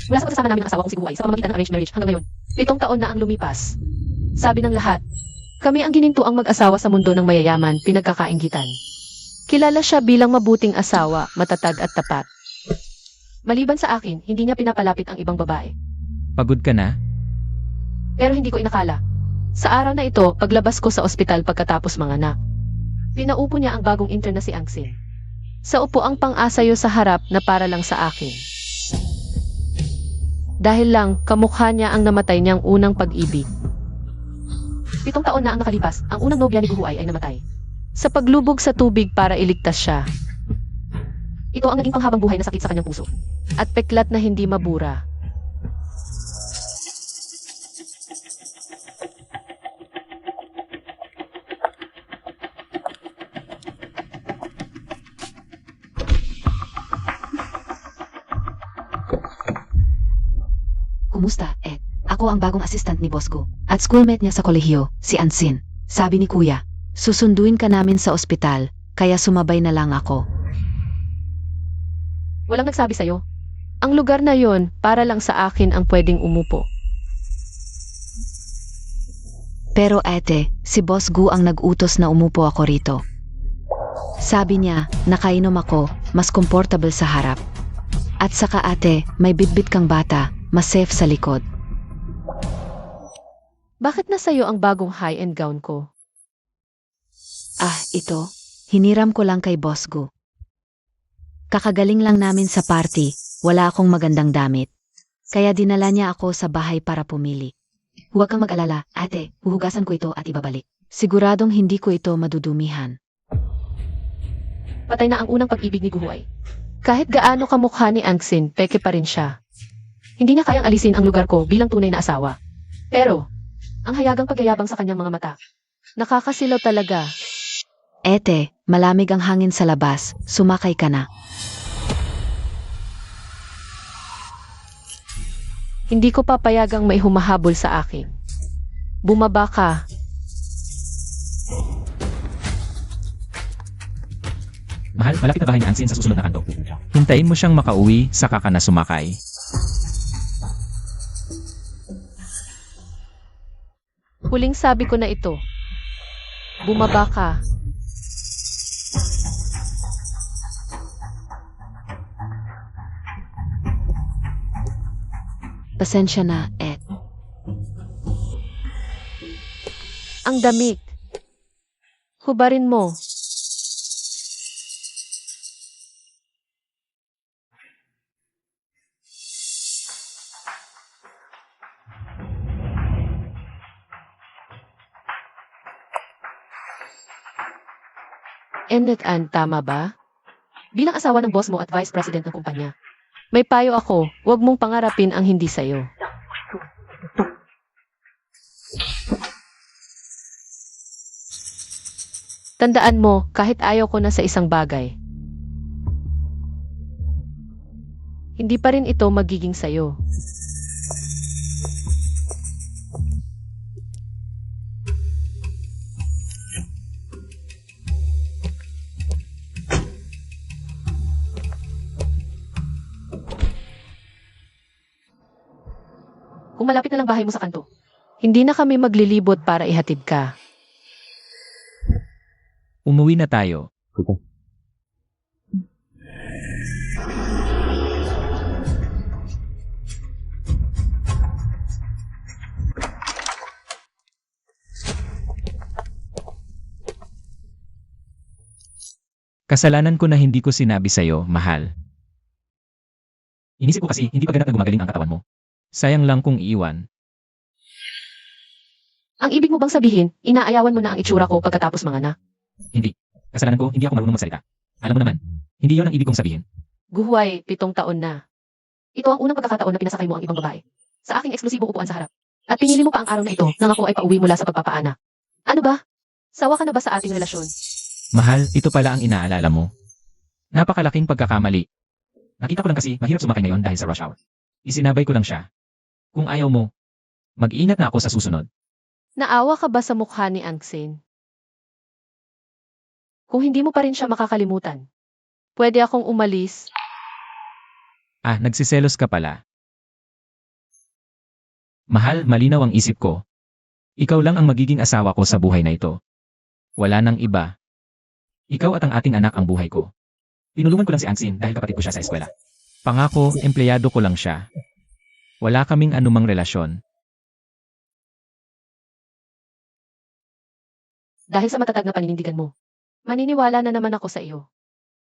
Mula sa pagsasama namin ng asawa kong si Buhay sa pamamagitan ng arranged marriage hanggang ngayon, 7 taon na ang lumipas. Sabi ng lahat, kami ang ginintuang mag-asawa sa mundo ng mayayaman, pinagkakainggitan. Kilala siya bilang mabuting asawa, matatag at tapat. Maliban sa akin, hindi niya pinapalapit ang ibang babae. Pagod ka na? Pero hindi ko inakala. Sa araw na ito, paglabas ko sa ospital pagkatapos manganak, pinaupo niya ang bagong intern na si Angsin. Sa upo ang pang-asayo sa harap na para lang sa akin. Dahil lang, kamukha niya ang namatay niyang unang pag-ibig. 7 taon na ang nakalipas, ang unang nobya ni Guhuay ay namatay. Sa paglubog sa tubig para iligtas siya. Ito ang naging panghabang buhay na sakit sa kanyang puso. At peklat na hindi mabura. Kumusta, Ed? Ako ang bagong assistant ni boss ko. At schoolmate niya sa kolehiyo, si Ansin. Sabi ni kuya, susunduin ka namin sa ospital, kaya sumabay na lang ako. Walang nagsabi sa'yo. Ang lugar na yon para lang sa akin ang pwedeng umupo. Pero ate, si Boss Gu ang nag-utos na umupo ako rito. Sabi niya, nakainom ako, mas comfortable sa harap. At saka ate, may bitbit kang bata, mas safe sa likod. Bakit na sa'yo ang bagong high-end gown ko? Ah, ito, hiniram ko lang kay Boss Gu. Kakagaling lang namin sa party, wala akong magandang damit. Kaya dinala niya ako sa bahay para pumili. Huwag kang mag-alala, ate, huhugasan ko ito at ibabalik. Siguradong hindi ko ito madudumihan. Patay na ang unang pag-ibig ni Guhuay. Kahit gaano kamukha ni Angsin, peke pa rin siya. Hindi niya kayang alisin ang lugar ko bilang tunay na asawa. Pero, ang hayagang pagyayabang sa kanyang mga mata. Nakakasilaw talaga. Ete, malamig ang hangin sa labas, sumakay ka na. Hindi ko papayagang may humahabol sa akin. Bumaba ka. Mahal, malapit na bahay ni Ansin sa susunod na kanto. Hintayin mo siyang makauwi, saka ka na sumakay. Huling sabi ko na ito. Bumaba ka. Pasensya na, Ed. Ang damit. Hubarin mo. Endet Ann, tama ba? Bilang asawa ng boss mo at vice president ng kumpanya, may payo ako, huwag mong pangarapin ang hindi sa'yo. Tandaan mo, kahit ayaw ko na sa isang bagay, hindi pa rin ito magiging sa'yo. Kung malapit na lang bahay mo sa kanto, hindi na kami maglilibot para ihatid ka. Umuwi na tayo. Kasalanan ko na hindi ko sinabi sa'yo, mahal. Inisip ko kasi hindi pa ganap na gumagaling ang katawan mo. Sayang lang kung iiwan. Ang ibig mo bang sabihin, inaayawan mo na ang itsura ko pagkatapos manganak? Hindi. Kasalanan ko, hindi ako marunong magsalita. Alam mo naman, hindi yon ang ibig kong sabihin. Guhuay, 7 taon na. Ito ang unang pagkakataon na pinasakay mo ang ibang babae. Sa aking eksklusibong upuan sa harap. At pinili mo pa ang araw na ito nang ako ay pauwi mula sa pagpapaanak. Ano ba? Sawa ka na ba sa ating relasyon? Mahal, ito pala ang inaalala mo. Napakalaking pagkakamali. Nakita ko lang kasi mahirap sumakay ngayon dahil sa rush hour. Isinabay ko lang siya. Kung ayaw mo, mag-iingat na ako sa susunod. Naawa ka ba sa mukha ni Angsin? Kung hindi mo pa rin siya makakalimutan, pwede akong umalis. Ah, nagsiselos ka pala. Mahal, malinaw ang isip ko. Ikaw lang ang magiging asawa ko sa buhay na ito. Wala nang iba. Ikaw at ang ating anak ang buhay ko. Tinulungan ko lang si Ansin dahil kapatid ko siya sa eskwela. Pangako, empleyado ko lang siya. Wala kaming anumang relasyon. Dahil sa matatag na paninindigan mo, maniniwala na naman ako sa iyo.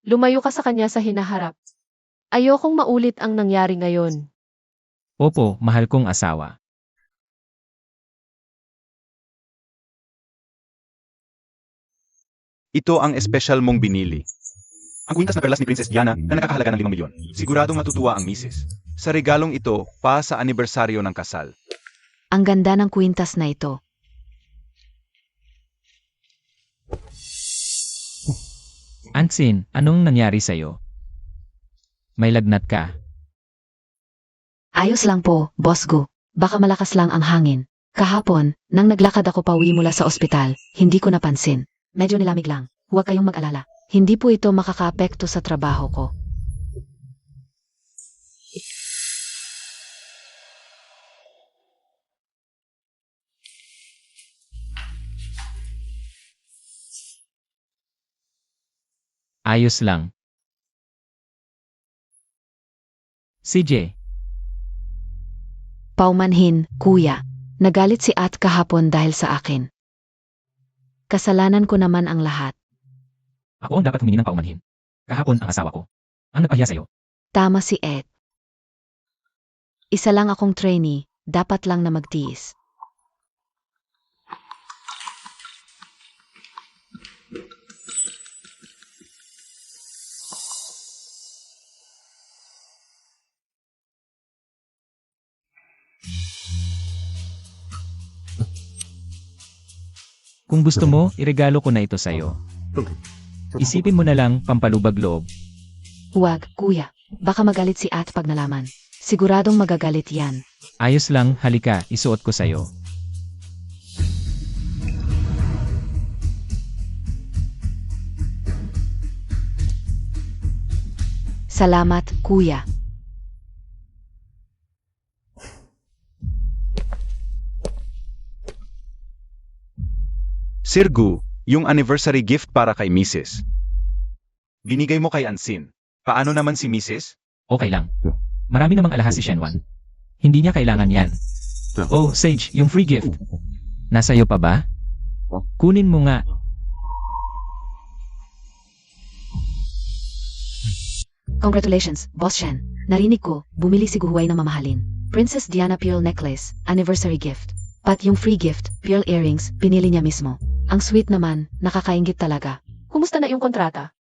Lumayo ka sa kanya sa hinaharap. Ayokong maulit ang nangyari ngayon. Opo, mahal kong asawa. Ito ang espesyal mong binili. Ang kwintas na perlas ni Princess Diana na nakakahalaga ng 5 milyon. Siguradong matutuwa ang misis. Sa regalong ito, pa sa anibersaryo ng kasal. Ang ganda ng kwintas na ito. Ansin, anong nangyari sa'yo? May lagnat ka. Ayos lang po, Boss Gu. Baka malakas lang ang hangin. Kahapon, nang naglakad ako pauwi mula sa ospital, hindi ko napansin. Medyo nilamig lang. Huwag kayong mag-alala. Hindi po ito makakaapekto sa trabaho ko. Ayos lang. CJ, Paumanhin, kuya. Nagalit si At kahapon dahil sa akin. Kasalanan ko naman ang lahat. ako ang dapat humingi ng paumanhin. Kahapon ang asawa ko. Ang nagpahiya sa'yo. Tama si Ed. Isa lang akong trainee, dapat lang na magtiis. Kung gusto mo, iregalo ko na ito sa'yo. Isipin mo na lang pampalubag loob. Huwag, kuya. Baka magalit si At pag nalaman. Siguradong magagalit yan. Ayos lang, halika, isuot ko sa'yo. Salamat, kuya. Sir Gu, yung anniversary gift para kay misis. Binigay mo kay Ansin. Paano naman si misis? Okay lang. Marami namang alahas si Shenwan. Hindi niya kailangan yan. Oh, Sage, yung free gift. Nasa iyo pa ba? Kunin mo nga. Congratulations, Boss Shen. Narinig ko, bumili si Guhuay ng mamahalin. Princess Diana Pearl Necklace, anniversary gift. Pat yung free gift, pearl earrings, pinili niya mismo. Ang sweet naman, nakakainggit talaga. Kumusta na yung kontrata?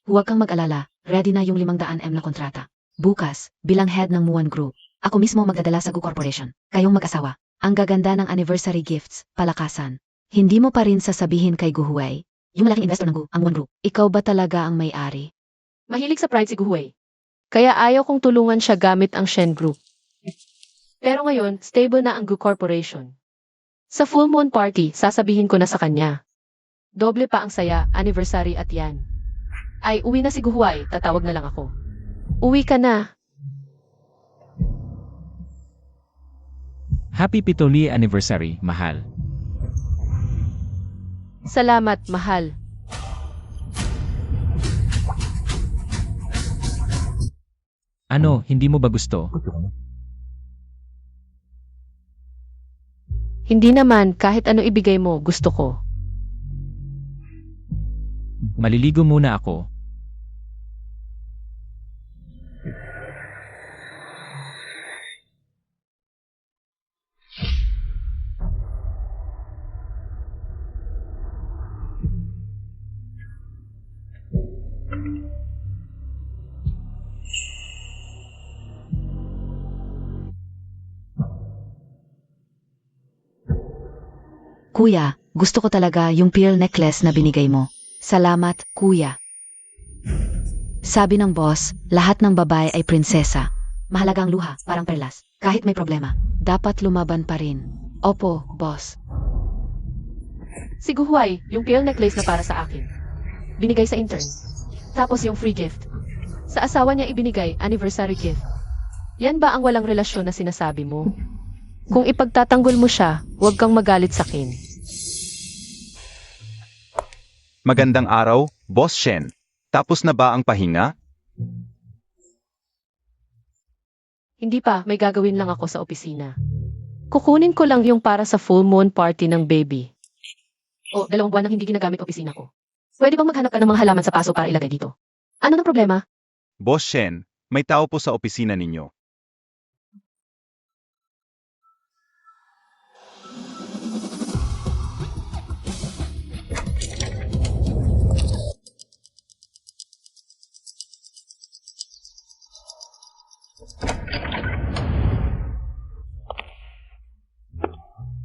Huwag kang mag-alala, ready na yung 500M na kontrata. Bukas, bilang head ng Muan Group, ako mismo magdadala sa Gu Corporation. Kayong mag-asawa. Ang gaganda ng anniversary gifts, palakasan. Hindi mo pa rin sasabihin kay Guhuay, yung malaking investor ng Gu, ang Muan Group. Ikaw ba talaga ang may-ari? Mahilig sa pride si Guhuay. Kaya ayaw kong tulungan siya gamit ang Shen Group. Pero ngayon, stable na ang Gu Corporation. Sa full moon party, sasabihin ko na sa kanya. Doble pa ang saya, anniversary at yan. Ay, uwi na si Guhuay, tatawag na lang ako. Uwi ka na. Happy Pitoli anniversary, mahal. Salamat, mahal. Ano, hindi mo ba gusto? Hindi naman, kahit ano ibigay mo, gusto ko. Maliligo muna ako. Kuya, gusto ko talaga yung pearl necklace na binigay mo. Salamat, kuya. Sabi ng boss, lahat ng babae ay prinsesa. Mahalagang luha, parang perlas. Kahit may problema, dapat lumaban pa rin. Opo, boss. Si Guhuay, yung pearl necklace na para sa akin. Binigay sa intern. Tapos yung free gift. Sa asawa niya ibinigay, anniversary gift. Yan ba ang walang relasyon na sinasabi mo? Kung ipagtatanggol mo siya, huwag kang magalit sa akin. Magandang araw, Boss Shen. Tapos na ba ang pahinga? Hindi pa, may gagawin lang ako sa opisina. Kukunin ko lang yung para sa full moon party ng baby. O, 2 buwan nang hindi ginagamit opisina ko. Pwede bang maghanap ka ng mga halaman sa paso para ilagay dito? Ano ng problema? Boss Shen, may tao po sa opisina ninyo.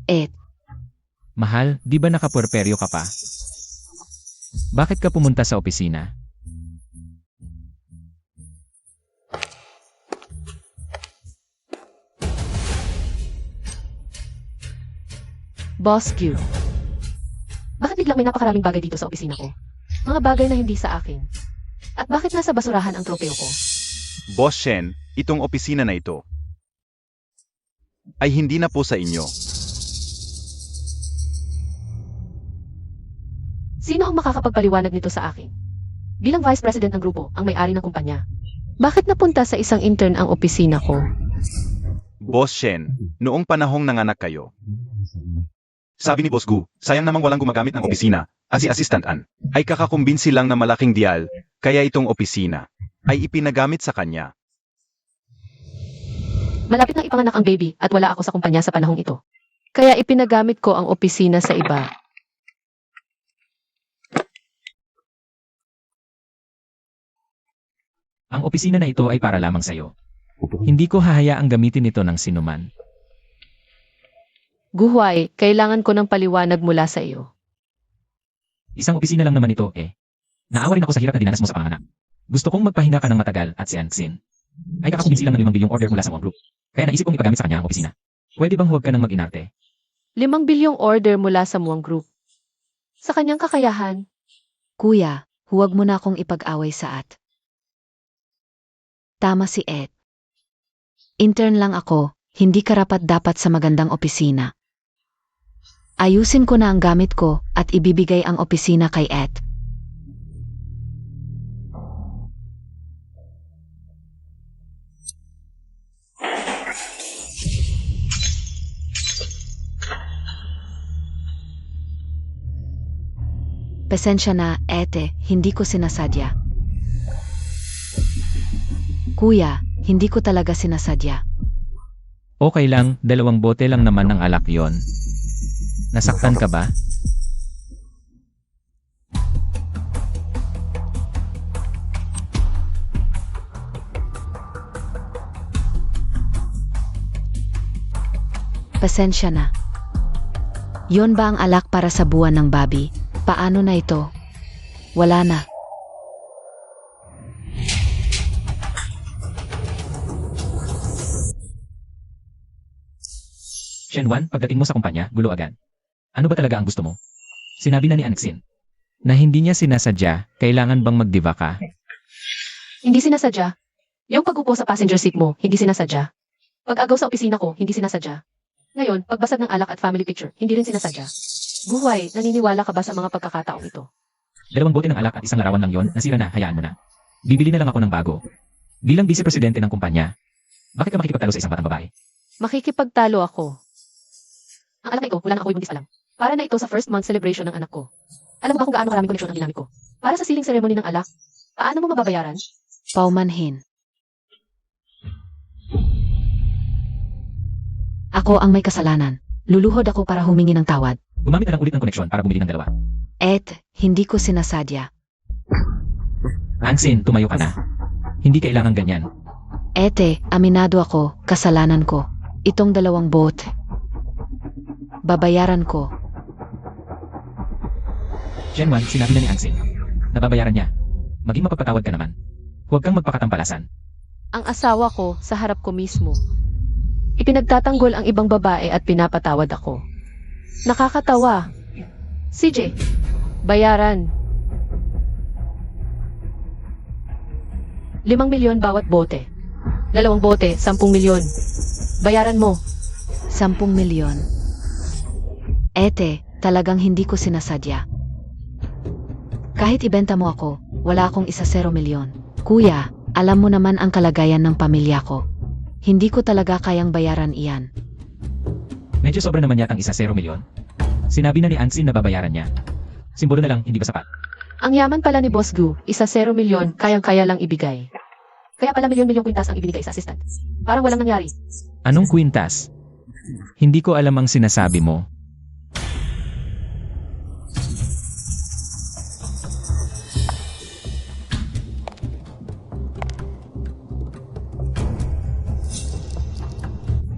Ed, Mahal, di ba nakapuerperyo ka pa? Bakit ka pumunta sa opisina? Boss Q. Bakit biglang may napakaraming bagay dito sa opisina ko? Mga bagay na hindi sa akin. At bakit nasa basurahan ang tropeo ko? Boss Shen, itong opisina na ito ay hindi na po sa inyo. Sino ang makakapagpaliwanag nito sa akin? Bilang Vice President ng grupo, ang may-ari ng kumpanya. Bakit napunta sa isang intern ang opisina ko? Boss Shen, noong panahong nanganak kayo, sabi ni Boss Gu, sayang namang walang gumagamit ng opisina, at si Assistant An ay kakakumbinsi lang na malaking dial, kaya itong opisina ay ipinagamit sa kanya. Malapit nang ipanganak ang baby at wala ako sa kumpanya sa panahong ito. Kaya ipinagamit ko ang opisina sa iba. Ang opisina na ito ay para lamang sa'yo. Hindi ko hahayaang gamitin ito ng sinuman. Guhuay, kailangan ko ng paliwanag mula sa iyo. Isang opisina lang naman ito eh. Naawa rin ako sa hirap na dinanas mo sa panganak. Gusto kong magpahinga ka ng matagal at si Anxin ay kakakumbinsi lang ng 5 bilyong order mula sa Wong Group. Kaya naisip kong ipagamit sa kanya ang opisina. Pwede bang huwag ka nang mag-inarte? 5 bilyong order mula sa Muang Group. Sa kanyang kakayahan, kuya, huwag mo na akong ipag-away sa At. Tama si Ed. Intern lang ako, hindi karapat-dapat sa magandang opisina. Ayusin ko na ang gamit ko at ibibigay ang opisina kay Ed. Pasensya na, Ete, hindi ko sinasadya. Kuya, hindi ko talaga sinasadya. Okay lang, 2 bote lang naman ng alak yon. Nasaktan ka ba? Pasensya na. Yon ba ang alak para sa buwan ng babi? Paano na ito? Wala na. Shenwan, pagdating mo sa kumpanya, gulo agad. Ano ba talaga ang gusto mo? Sinabi na ni Anxin na hindi niya sinasadya, kailangan bang magdiva ka? hindi sinasadya. Yung pag-upo sa passenger seat mo, hindi sinasadya. Pag-agaw sa opisina ko, hindi sinasadya. Ngayon, pagbasag ng alak at family picture, hindi rin sinasadya. Buhay, naniniwala ka ba sa mga pagkakataong ito? 2 bote ng alak at isang larawan lang yon, nasira na, hayaan mo na. Bibili na lang ako ng bago. Bilang vice-presidente ng kumpanya, bakit ka makikipagtalo sa isang batang babae? Makikipagtalo ako. Ang alak na ito, wala na ako'y buntis pa lang. Para na ito sa first month celebration ng anak ko. Alam mo ba kung gaano karaming koneksyon ang ginamit ko? Para sa siling ceremony ng alak, paano mo mababayaran? Paumanhin. Ako ang may kasalanan. Luluhod ako para humingi ng tawad. Gumamit na lang ulit ng koneksyon para bumili ng 2. Ed, hindi ko sinasadya. Anxin, tumayo ka na. Hindi kailangan ganyan. Ete, aminado ako, kasalanan ko. Itong 2 bote. Babayaran ko. Shenwan, sinabi na ni Anxin. Nababayaran niya. Maging mapagpatawad ka naman. Huwag kang magpakatampalasan. Ang asawa ko sa harap ko mismo. Ipinagtatanggol ang ibang babae at pinapatawad ako. Nakakatawa. CJ, bayaran. 5 milyon bawat bote. 2 bote, 10 milyon. Bayaran mo. 10 milyon. Ete, talagang hindi ko sinasadya. Kahit ibenta mo ako, wala akong 10 milyon. Kuya, alam mo naman ang kalagayan ng pamilya ko. Hindi ko talaga kayang bayaran iyan. Medyo sobra naman yatang 10 milyon. Sinabi na ni Ansin na babayaran niya. Simbolo na lang, hindi ba sapat? Ang yaman pala ni Boss Gu, 10 milyon, kayang-kaya lang ibigay. Kaya pala milyon-milyong kwintas ang ibinigay sa assistant. Parang walang nangyari. Anong kwintas? Hindi ko alam ang sinasabi mo.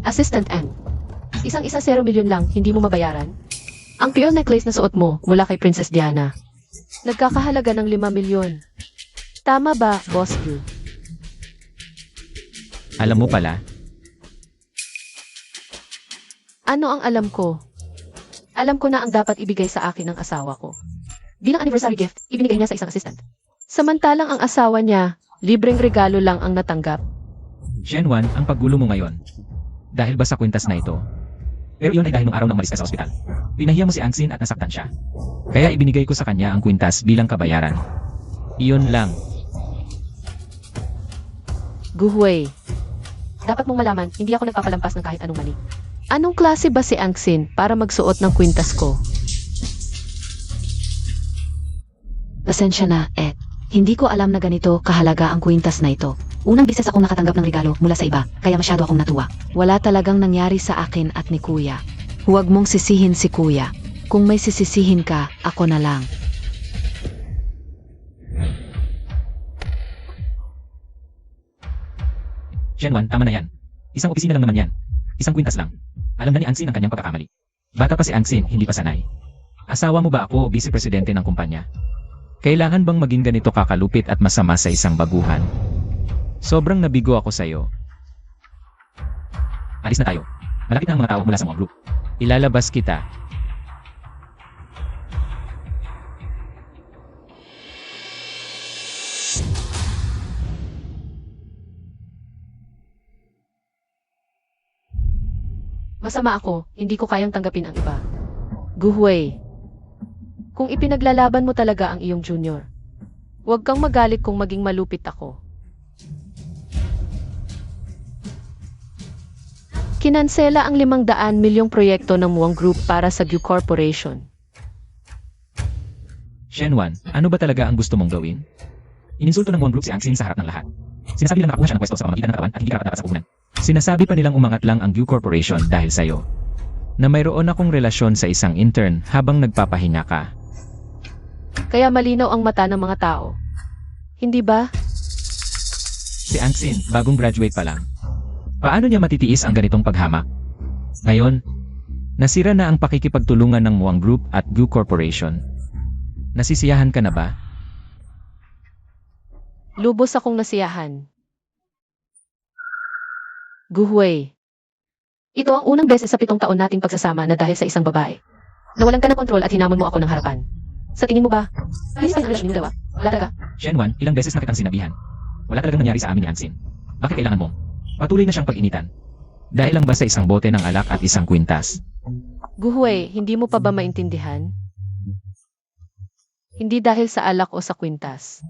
Assistant Ann, isang-isa 0 milyon lang, hindi mo mabayaran? Ang pure necklace na suot mo mula kay Princess Diana. Nagkakahalaga ng 5 milyon. Tama ba, Boss Gu? Alam mo pala, Ano ang alam ko? Alam ko na ang dapat ibigay sa akin ng asawa ko. Bilang anniversary gift, ibinigay niya sa isang assistant. Samantalang ang asawa niya, libreng regalo lang ang natanggap. Shenwan, ang paggulo mo ngayon. Dahil ba sa kwintas na ito? Pero iyon ay dahil nung araw nang umalis ka sa ospital. Pinahiya mo si Ansin at nasaktan siya. Kaya ibinigay ko sa kanya ang kwintas bilang kabayaran. Iyon lang. Guhuwei. Dapat mong malaman, hindi ako nagpapalampas ng kahit anong mali. Anong klase ba si Angsin para magsuot ng kwintas ko? Pasensya na, Ed. Hindi ko alam na ganito kahalaga ang kwintas na ito. Unang beses akong nakatanggap ng regalo mula sa iba, kaya masyado akong natuwa. Wala talagang nangyari sa akin at ni Kuya. Huwag mong sisihin si Kuya. Kung may sisisihin ka, ako na lang. Shenwan, tama na yan. Isang opisina lang naman yan. Isang kwintas lang. Alam na ni Ansin ang kanyang pagkakamali. Bata pa si Ansin, hindi pa sanay. Asawa mo ba ako o vice-presidente ng kumpanya? Kailangan bang maging ganito kakalupit at masama sa isang baguhan? Sobrang nabigo ako sa'yo. Alis na tayo. Malapit na ang mga tao mula sa mga group. Ilalabas kita. Masama ako, hindi ko kayang tanggapin ang iba. Guhuwei. Kung ipinaglalaban mo talaga ang iyong junior, huwag kang magalit kung maging malupit ako. Kinansela ang 500 milyong proyekto ng Muang Group para sa Gu Corporation. Shenwan, ano ba talaga ang gusto mong gawin? Ininsulto ng Muang Group si Ansin sa harap ng lahat. Sinasabi lang nakakuha siya ng pwesto sa pamamagitan ng katawan at hindi karapat dapat sa puhunan. Sinasabi pa nilang umangat lang ang Gu Corporation dahil sa'yo. Na mayroon akong relasyon sa isang intern habang nagpapahinga ka. Kaya malinaw ang mata ng mga tao. Hindi ba? Si Ansin, bagong graduate pa lang. Paano niya matitiis ang ganitong paghamak? Ngayon, nasira na ang pakikipagtulungan ng Muang Group at Gu Corporation. Nasisiyahan ka na ba? Lubos akong nasiyahan. Guhuwei. Ito ang unang beses sa 7 taon nating pagsasama na dahil sa isang babae. Nawalan ka ng kontrol at hinamon mo ako ng harapan. Sa tingin mo ba? Ayos ba yung relasyon niyo dalawa? Wala talaga. Shenwan, ilang beses na kitang sinabihan. Wala talagang nangyari sa amin ni Ansin. Bakit kailangan mo? Patuloy na siyang pag-initan. Dahil lang ba sa isang bote ng alak at isang kwintas? Guhuwei, hindi mo pa ba maintindihan? Hindi dahil sa alak o sa kwintas.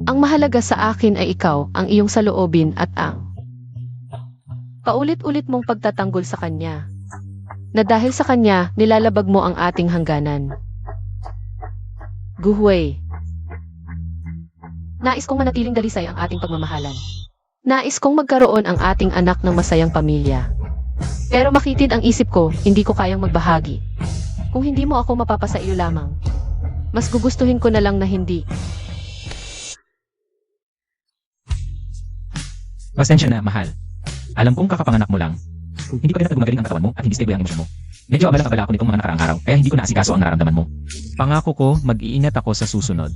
Ang mahalaga sa akin ay ikaw, ang iyong saloobin at ang paulit-ulit mong pagtatanggol sa kanya. Na dahil sa kanya, nilalabag mo ang ating hangganan. Guhuwei. Nais kong manatiling dalisay ang ating pagmamahalan. Nais kong magkaroon ang ating anak ng masayang pamilya. Pero makitid ang isip ko, hindi ko kayang magbahagi. Kung hindi mo ako mapapasa iyo lamang, mas gugustuhin ko na lang na hindi. Pasensya na, mahal. Alam kong kakapanganak mo lang. Hindi pa rin gumagaling ang katawan mo at hindi stable ang emosyon mo. Medyo abala-abala ako nitong mga nakaraang araw, kaya hindi ko naasikaso ang nararamdaman mo. Pangako ko, mag-iingat ako sa susunod.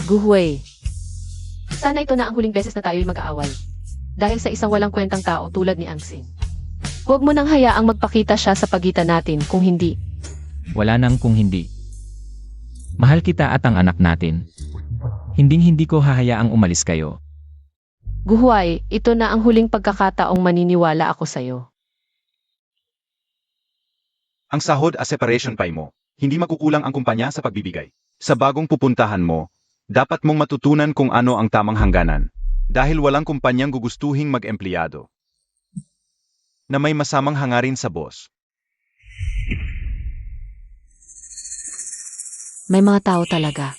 Guhuwei. Sana ito na ang huling beses na tayo'y mag-aaway. Dahil sa isang walang kwentang tao tulad ni Angsin. Huwag mo nang hayaang magpakita siya sa pagitan natin kung hindi. Wala nang kung hindi. Mahal kita at ang anak natin. Hinding-hindi ko hahayaang umalis kayo. Guhuwei, ito na ang huling pagkakataong maniniwala ako sa'yo. Ang sahod at separation pay mo, hindi makukulang ang kumpanya sa pagbibigay. Sa bagong pupuntahan mo, dapat mong matutunan kung ano ang tamang hangganan. Dahil walang kumpanyang gugustuhing mag-empleyado na may masamang hangarin sa boss. May mga tao talaga.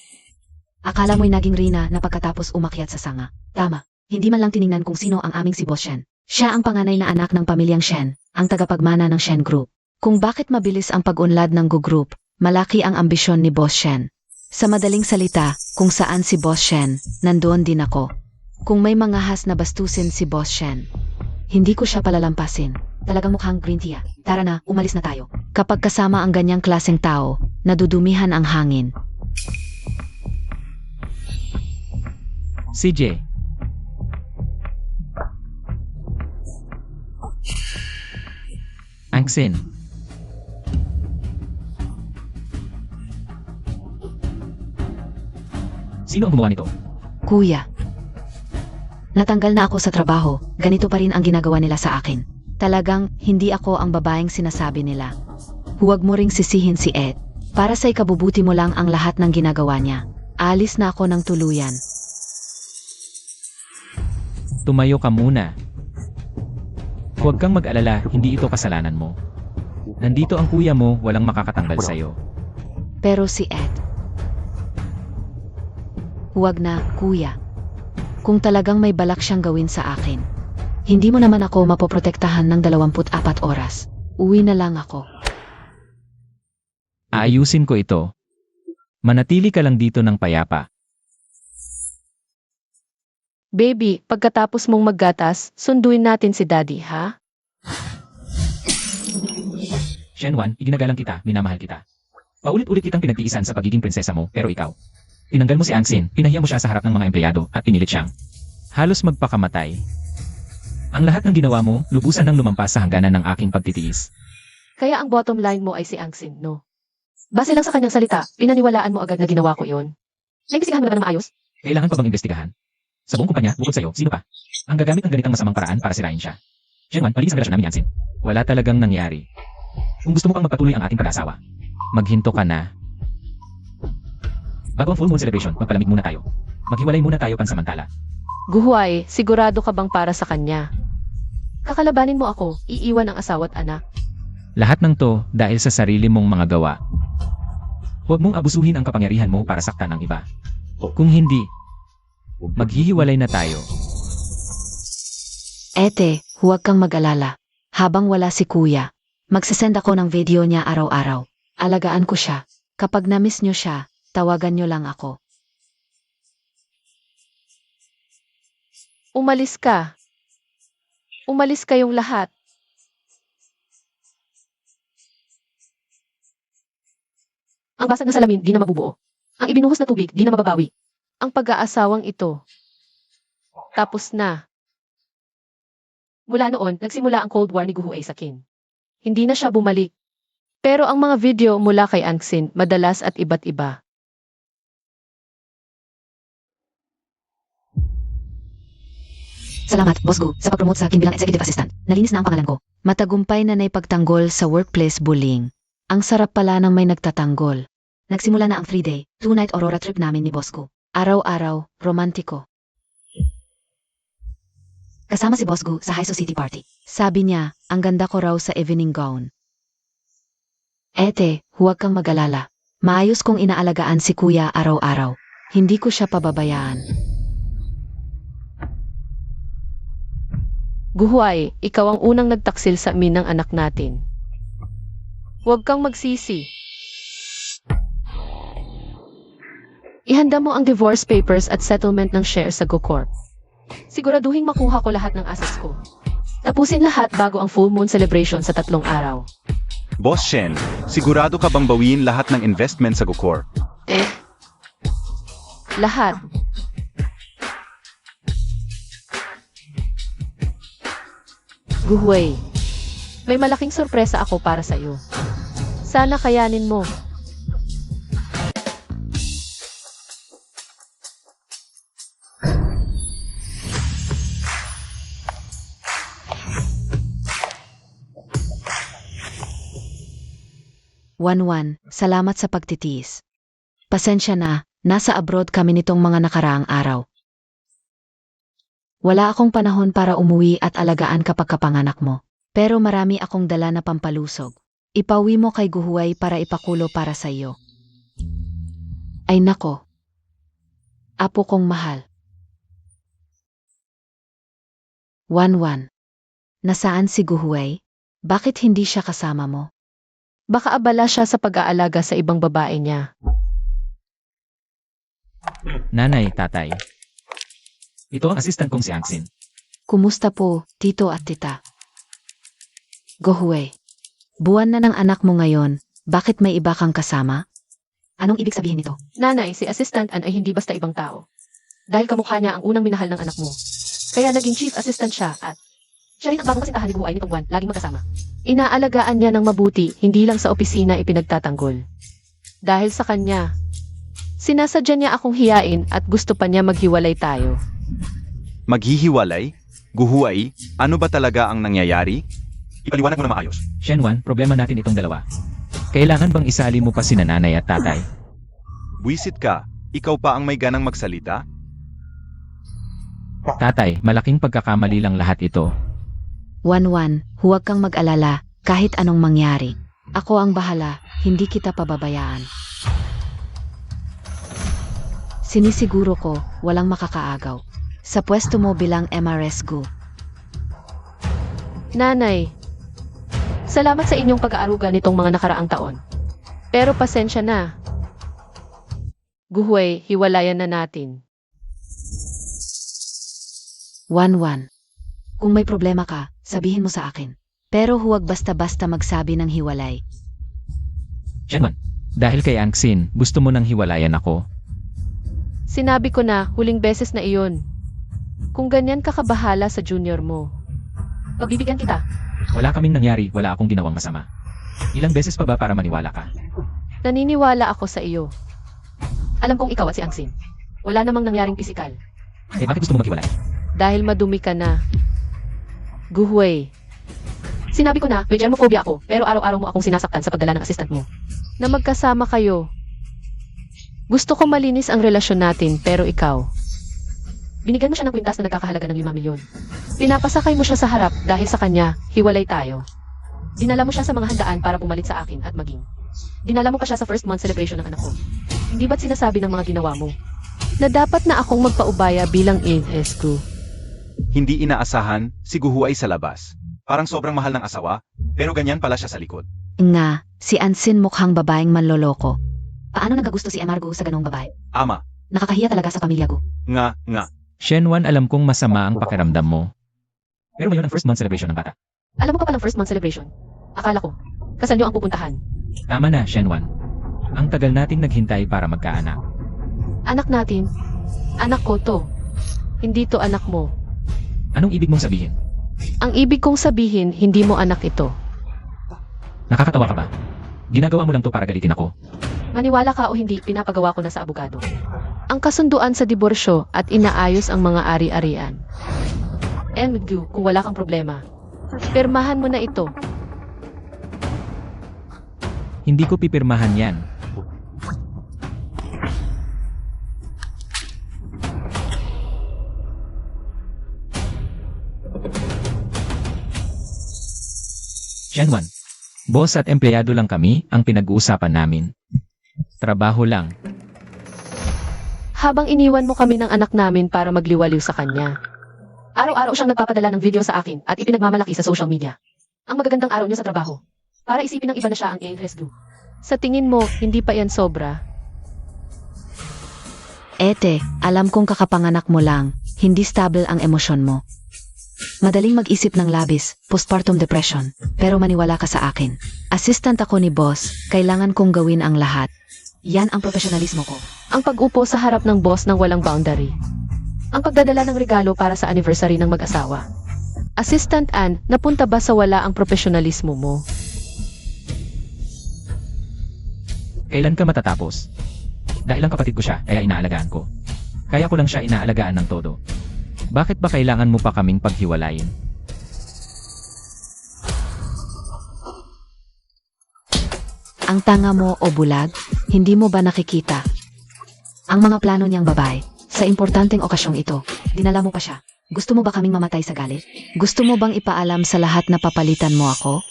Akala mo'y naging Rina na pagkatapos umakyat sa sanga. Tama, hindi man lang tiningnan kung sino ang aming si Boss Shen. Siya ang panganay na anak ng pamilyang Shen, ang tagapagmana ng Shen Group. Kung bakit mabilis ang pag-unlad ng Gu Group, malaki ang ambisyon ni Boss Shen. Sa madaling salita, kung saan si Boss Shen, nandoon din ako. Kung may mga has na bastusin si Boss Shen, hindi ko siya palalampasin. Talagang mukhang green tea. Tara na, umalis na tayo. Kapag kasama ang ganyang klaseng tao, nadudumihan ang hangin. CJ. Angsin. Sino ang gumawa nito? Kuya. Natanggal na ako sa trabaho, ganito pa rin ang ginagawa nila sa akin. Talagang hindi ako ang babaeng sinasabi nila. Huwag mo ring sisihin si Ed. Para sa ikabubuti mo lang ang lahat ng ginagawa niya. Alis na ako ng tuluyan. Tumayo ka muna. Huwag kang mag-alala, hindi ito kasalanan mo. Nandito ang kuya mo, walang makakatanggal sa'yo. Pero si Ed. Huwag na, kuya. Kung talagang may balak siyang gawin sa akin, hindi mo naman ako mapoprotektahan ng 24 oras. Uwi na lang ako. Aayusin ko ito. Manatili ka lang dito ng payapa. Baby, pagkatapos mong maggatas, sunduin natin si Daddy, ha? Shenwan, iginagalang kita, minamahal kita. Paulit-ulit kitang pinagtiisan sa pagiging prinsesa mo, pero ikaw. Tinanggal mo si Angsin, pinahiya mo siya sa harap ng mga empleyado, at pinilit siyang halos magpakamatay. Ang lahat ng ginawa mo, lubusan ng lumampas sa hangganan ng aking pagtitiis. Kaya ang bottom line mo ay si Angsin, no? Base lang sa kanyang salita, pinaniwalaan mo agad na ginawa ko yon. Naimbestigahan mo na ba ng maayos? Kailangan pa bang imbestigahan? Sa buong kumpanya, bukod sa'yo, sino pa? Ang gagamit ng ganitang masamang paraan para sirain siya. Shenwan, malinis ang relasyon namin, Yansin. Wala talagang nangyari. Kung gusto mo pang magpatuloy ang ating pag-asawa, maghinto ka na. Bago ang full moon celebration, magpalamig muna tayo. Maghiwalay muna tayo pansamantala. Guhuay, sigurado ka bang para sa kanya? Kakalabanin mo ako, iiwan ang asawa at anak. Lahat ng to dahil sa sarili mong mga gawa. Huwag mong abusuhin ang kapangyarihan mo para saktan ang iba. Kung hindi, maghihiwalay na tayo. Ete, huwag kang mag-alala. Habang wala si kuya, magsasend ako ng video niya araw-araw. Alagaan ko siya. Kapag na-miss niyo siya, tawagan niyo lang ako. Umalis ka. Umalis kayong lahat. Ang basag na salamin, di na mabubuo. Ang ibinuhos na tubig, di na mababawi. Ang pag-aasawang ito. Tapos na. Mula noon, nagsimula ang Cold War ni Guhuay sa Kin. Hindi na siya bumalik. Pero ang mga video mula kay Angsin, madalas at iba't iba. Salamat, Boss Gu, sa pag-promote sa akin bilang executive assistant. Nalinis na ang pangalan ko. Matagumpay na naipagtanggol sa workplace bullying. Ang sarap pala ng may nagtatanggol. Nagsimula na ang 3-day, 2-night Aurora trip namin ni Boss Gu. Araw-araw, romantiko. Kasama si Boss Gu sa high society party. Sabi niya, ang ganda ko raw sa evening gown. Ete, huwag kang mag-alala. Maayos kong inaalagaan si kuya araw-araw. Hindi ko siya pababayaan. Guhuay, ikaw ang unang nagtaksil sa amin ng anak natin. Huwag kang magsisi. Ihanda mo ang divorce papers at settlement ng shares sa GoCorp. Siguraduhin makuha ko lahat ng assets ko. Tapusin lahat bago ang full moon celebration sa 3 araw. Boss Shen, sigurado ka bang bawiin lahat ng investment sa GoCorp? Lahat. Guhuay, may malaking sorpresa ako para sa iyo. Sana kayanin mo. Wanwan, salamat sa pagtitiis. Pasensya na, nasa abroad kami nitong mga nakaraang araw. Wala akong panahon para umuwi at alagaan kapag kapanganak mo. Pero marami akong dala na pampalusog. Ipauwi mo kay Guhuway para ipakulo para sa iyo. Ay nako. Apo kong mahal. Wanwan. Nasaan si Guhuway? Bakit hindi siya kasama mo? Baka abala siya sa pag-aalaga sa ibang babae niya. Nanay, tatay. Ito ang assistant kong si Angsin. Kumusta po, tito at tita? Guhuway. Buwan na ng anak mo ngayon, bakit may iba kang kasama? Anong ibig sabihin nito? Nanay, si Assistant Ann ay hindi basta ibang tao. Dahil kamukha niya ang unang minahal ng anak mo. Kaya naging chief assistant siya at siya rin ang bagong kasintahan ni Guhuway nitong buwan, laging magkasama. Inaalagaan niya ng mabuti, hindi lang sa opisina ipinagtatanggol. Dahil sa kanya, sinasadya niya akong hiyain at gusto pa niya maghiwalay tayo. Maghihiwalay? Guhuway? Ano ba talaga ang nangyayari? Ipaliwanag mo na maayos. Shenwan, problema natin itong dalawa. Kailangan bang isali mo pa sina nanay at tatay? Buisit ka, ikaw pa ang may ganang magsalita? Tatay, malaking pagkakamali lang lahat ito. Wanwan, huwag kang mag-alala, kahit anong mangyari. Ako ang bahala, hindi kita pababayaan. Sinisiguro ko, walang makakaagaw. Sa pwesto mo bilang MRS Gu. Nanay, salamat sa inyong pag-aaruga nitong mga nakaraang taon. Pero pasensya na. Guhuway, hiwalayan na natin. Wanwan. Kung may problema ka, sabihin mo sa akin. Pero huwag basta-basta magsabi ng hiwalay. Shenwan, dahil kay Angsin, gusto mo nang hiwalayan ako. Sinabi ko na, huling beses na iyon. Kung ganyan ka kabahala sa junior mo, pagbibigyan kita. Wala kaming nangyari, wala akong ginawang masama. Ilang beses pa ba para maniwala ka? Naniniwala ako sa iyo. Alam kong ikaw at si Angsin. Wala namang nangyaring pisikal. Eh bakit gusto mo maghiwalay? Dahil madumi ka na. Guhuway. Sinabi ko na, may germophobia ako, pero araw-araw mo akong sinasaktan sa pagdala ng assistant mo. Na magkasama kayo. Gusto ko malinis ang relasyon natin, pero ikaw. Binigyan mo siya ng kwintas na nagkakahalaga ng 5 milyon. Pinapasakay mo siya sa harap dahil sa kanya, hiwalay tayo. Dinala mo siya sa mga handaan para pumalit sa akin at maging. Dinala mo pa siya sa first month celebration ng anak ko. Hindi ba't sinasabi ng mga ginawa mo? Na dapat na akong magpaubaya bilang ASQ. Hindi inaasahan, si Guhuway sa labas. Parang sobrang mahal ng asawa, pero ganyan pala siya sa likod. Nga, si Ansin mukhang babaeng manloloko. Paano nagkagusto si Amargo sa ganong babae? Ama, Nakakahiya talaga sa pamilya ko. nga. Shenwan, alam kong masama ang pakiramdam mo. Pero ngayon ang first month celebration ng bata. Alam mo pa palang first month celebration? Akala ko, kasal niyo ang pupuntahan. Tama na, Shenwan. Ang tagal nating naghintay para magkaanak. Anak natin. Anak ko to. Hindi to anak mo. Anong ibig mong sabihin? Ang ibig kong sabihin, hindi mo anak ito. Nakakatawa ka ba? Ginagawa mo lang to para galitin ako. Maniwala ka o hindi, pinapagawa ko na sa abogado. Ang kasunduan sa diborsyo at inaayos ang mga ari-arian. MG, kung wala kang problema, pirmahan mo na ito. Hindi ko pipirmahan yan. Shenwan, boss at empleyado lang kami ang pinag-uusapan namin. Trabaho lang. Habang iniwan mo kami ng anak namin para magliwaliw sa kanya. Araw-araw siyang nagpapadala ng video sa akin at ipinagmamalaki sa social media. Ang magagandang araw niya sa trabaho. Para isipin ng iba na siya ang ASQ. Sa tingin mo, hindi pa yan sobra? Ete, alam kong kakapanganak mo lang, hindi stable ang emosyon mo. Madaling mag-isip ng labis, postpartum depression, pero maniwala ka sa akin. Assistant ako ni boss, kailangan kong gawin ang lahat. Yan ang profesionalismo ko. Ang pag-upo sa harap ng boss ng walang boundary. Ang pagdadala ng regalo para sa anniversary ng mag-asawa. Assistant Ann, napunta ba sa wala ang profesionalismo mo? Kailan ka matatapos? Dahil ang kapatid ko siya, kaya inaalagaan ko. Kaya ko lang siya inaalagaan ng todo. Bakit ba kailangan mo pa kaming paghiwalayin? Ang tanga mo o bulag, hindi mo ba nakikita? Ang mga plano niyang babae, sa importanteng okasyong ito, dinala mo pa siya. Gusto mo ba kaming mamatay sa galit? Gusto mo bang ipaalam sa lahat na papalitan mo ako?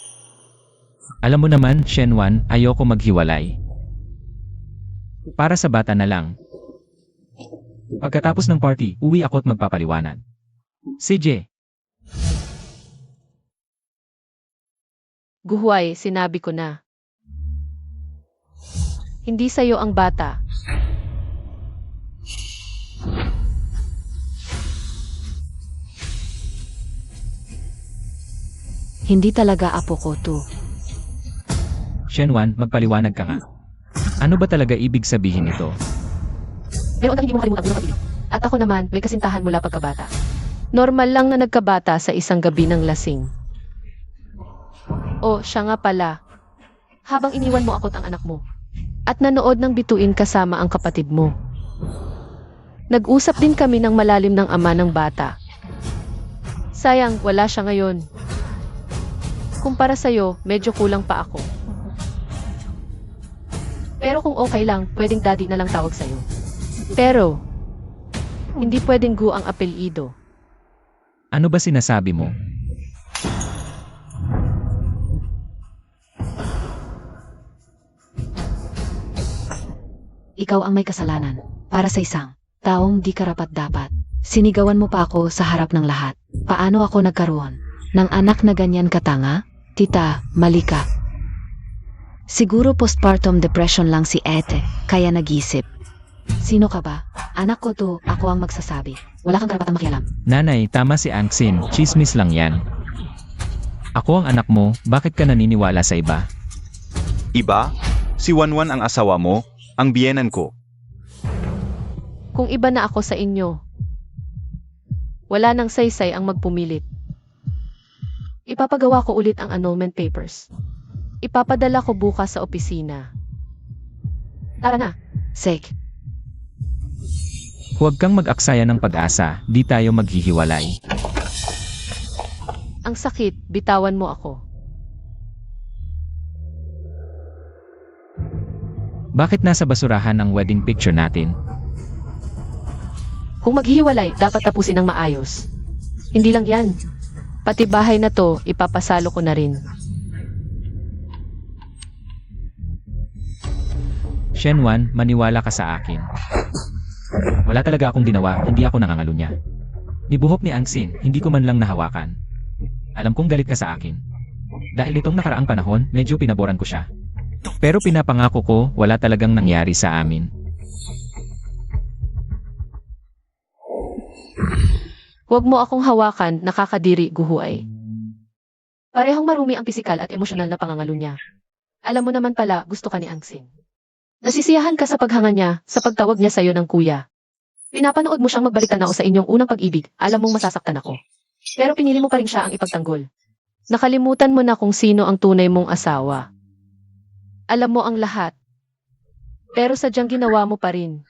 Alam mo naman, Shenwan, ayoko maghiwalay. Para sa bata na lang. Pagkatapos ng party, uwi ako at magpapaliwanag. CJ, Guhuay, sinabi ko na. Hindi sa'yo ang bata. Hindi talaga apo ko to. Shenwan, magpaliwanag ka nga. Ano ba talaga ibig sabihin nito? Pero hindi mo makalimutan unang pag-ibig. At ako naman, may kasintahan mula pagkabata. Normal lang na nagkabata sa isang gabi ng lasing. O, siya nga pala. Habang iniwan mo ako't ang anak mo. At nanood ng bituin kasama ang kapatid mo. Nag-usap din kami ng malalim ng ama ng bata. Sayang, wala siya ngayon. Kumpara sa'yo, medyo kulang pa ako. Pero kung okay lang, pwedeng daddy na lang tawag sa'yo. Pero, hindi pwedeng Gu ang apelyido. Ano ba sinasabi mo? Ikaw ang may kasalanan. Para sa isang taong di karapat-dapat. Sinigawan mo pa ako sa harap ng lahat. Paano ako nagkaroon ng anak na ganyan katanga? Tita, mali ka. Siguro postpartum depression lang si Ete, kaya nag-isip. Sino ka ba? Anak ko to, ako ang magsasabi. Wala kang karapatang makialam. Nanay, tama si Angsin, chismis lang yan. Ako ang anak mo, bakit ka naniniwala sa iba? Iba? Si Wanwan ang asawa mo, ang biyenan ko. Kung iba na ako sa inyo, wala nang saysay ang magpumilit. Ipapagawa ko ulit ang annulment papers. Ipapadala ko bukas sa opisina. Tara na. Sek, Huwag kang mag-aksaya ng pag-asa, di tayo maghihiwalay. Ang sakit, bitawan mo ako. Bakit nasa basurahan ang wedding picture natin? Kung maghihiwalay, dapat tapusin ng maayos. Hindi lang yan. Pati bahay na to, ipapasalo ko na rin. Shenwan, maniwala ka sa akin. Wala talaga akong ginawa, hindi ako nangangalunya. Nibuhok ni Angsin, hindi ko man lang nahawakan. Alam kong galit ka sa akin. Dahil itong nakaraang panahon, medyo pinaboran ko siya. Pero pinapangako ko, wala talagang nangyari sa amin. Huwag mo akong hawakan, nakakadiri, Guhuay. Parehong marumi ang pisikal at emosyonal na pangangalunya. Alam mo naman pala, gusto ka ni Angsin. Nasisiyahan ka sa paghanga niya, sa pagtawag niya sa'yo ng kuya. Pinapanood mo siyang magbalik-tanaw sa inyong unang pag-ibig, alam mong masasaktan ako. Pero pinili mo pa rin siya ang ipagtanggol. Nakalimutan mo na kung sino ang tunay mong asawa. Alam mo ang lahat. Pero sadyang ginawa mo pa rin.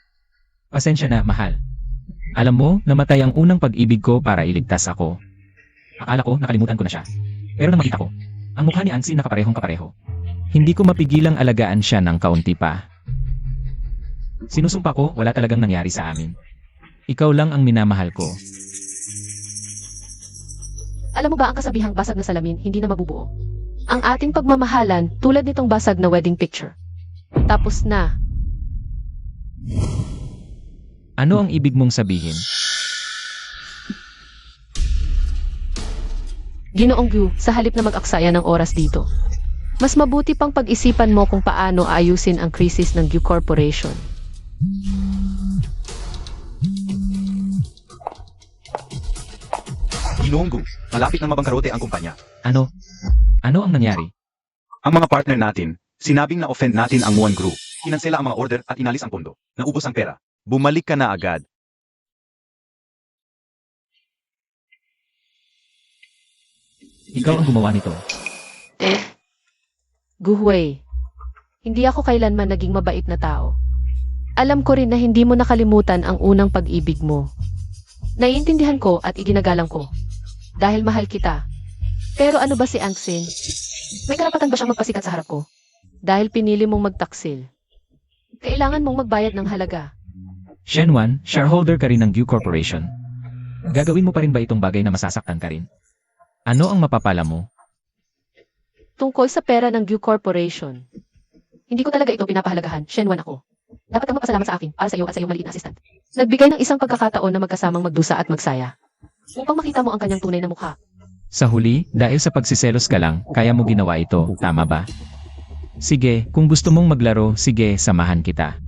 Pasensya na, mahal. Alam mo, namatay ang unang pag-ibig ko para iligtas ako. Akala ko, nakalimutan ko na siya. Pero nang makita ko, ang mukha ni Angsin nakaparehong kapareho. Hindi ko mapigilang alagaan siya ng kaunti pa. Sinusumpa ko, wala talagang nangyari sa amin. Ikaw lang ang minamahal ko. Alam mo ba ang kasabihang basag na salamin, hindi na mabubuo? Ang ating pagmamahalan, tulad nitong basag na wedding picture. Tapos na. Ano ang ibig mong sabihin? Ginoong Gu, sa halip na mag-aksaya ng oras dito. Mas mabuti pang pag-isipan mo kung paano ayusin ang krisis ng Gu Corporation. Ginoong, malapit na mabangkarote ang kumpanya. Ano? Ano ang nangyari? Ang mga partner natin, sinabing na-offend natin ang Muan Group. Kinansela ang mga order at inalis ang pondo. Naubos ang pera. Bumalik ka na agad. Ikaw ang gumawa nito. Guhuay, hindi ako kailanman naging mabait na tao. Alam ko rin na hindi mo nakalimutan ang unang pag-ibig mo. Naiintindihan ko at iginagalang ko. Dahil mahal kita. Pero ano ba si Angsin? May karapatan ba siyang magpasikat sa harap ko? dahil pinili mong magtaksil. Kailangan mong magbayad ng halaga. Shenwan, shareholder ka rin ng Gu Corporation. Gagawin mo pa rin ba itong bagay na masasaktan ka rin? Ano ang mapapala mo? Tungkol sa pera ng Gu Corporation. Hindi ko talaga ito pinapahalagahan. Shenwan ako. Dapat kang magpasalamat sa akin para sa iyo at sa iyong maliit na assistant. Nagbigay ng isang pagkakataon na magkasamang magdusa at magsaya. Upang makita mo ang kanyang tunay na mukha. Sa huli, dahil sa pagsiselos ka lang, kaya mo ginawa ito, tama ba? Sige, kung gusto mong maglaro, sige, samahan kita.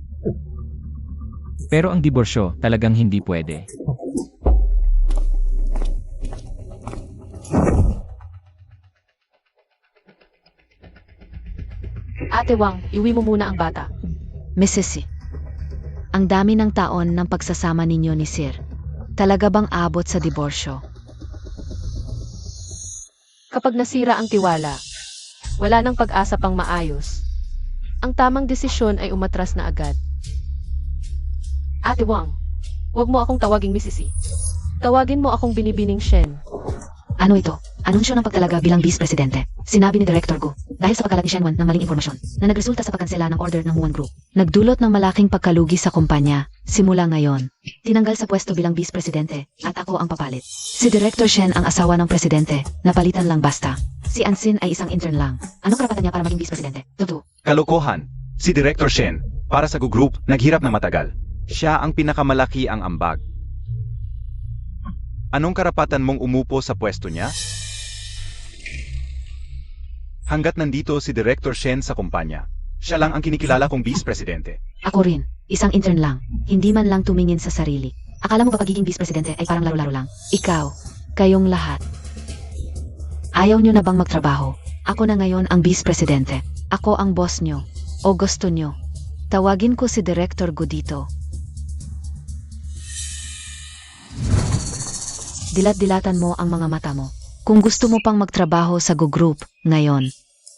Pero ang diborsyo, talagang hindi pwede. Ate Wang, iwi mo muna ang bata. Mrs. C. Ang dami ng taon ng pagsasama ninyo ni Sir. Talaga bang abot sa diborsyo? Kapag nasira ang tiwala, wala nang pag-asa pang maayos. Ang tamang desisyon ay umatras na agad. Ate Wang, huwag mo akong tawaging Mrs. C. Tawagin mo akong binibining Shen. Ano ito? Anunsyo ng pagtalaga bilang Vice Presidente. Sinabi ni Director Gu, dahil sa pagkalat ni Shenwan ng maling impormasyon na nagresulta sa pagkansela ng order ng Muan Group. Nagdulot ng malaking pagkalugi sa kumpanya. Simula ngayon, tinanggal sa pwesto bilang Vice Presidente at ako ang papalit. Si Director Shen ang asawa ng Presidente, napalitan lang basta. Si Ansin ay isang intern lang. Anong karapatan niya para maging Vice Presidente? Tutu. Kalokohan. Si Director Shen, para sa Gu Group, naghirap na matagal. Siya ang pinakamalaki ang ambag. Anong karapatan mong umupo sa pwesto niya? Hanggat nandito si Director Shen sa kumpanya, siya lang ang kinikilala kong Vice Presidente. Ako rin, isang intern lang. Hindi man lang tumingin sa sarili. Akala mo ba pagiging Vice Presidente ay parang laro-laro lang? Ikaw, kayong lahat. Ayaw nyo na bang magtrabaho? Ako na ngayon ang Vice Presidente. Ako ang boss nyo. O gusto nyo? Tawagin ko si Director Gu dito. Dilat-dilatan mo ang mga mata mo. Kung gusto mo pang magtrabaho sa Gu Group, ngayon.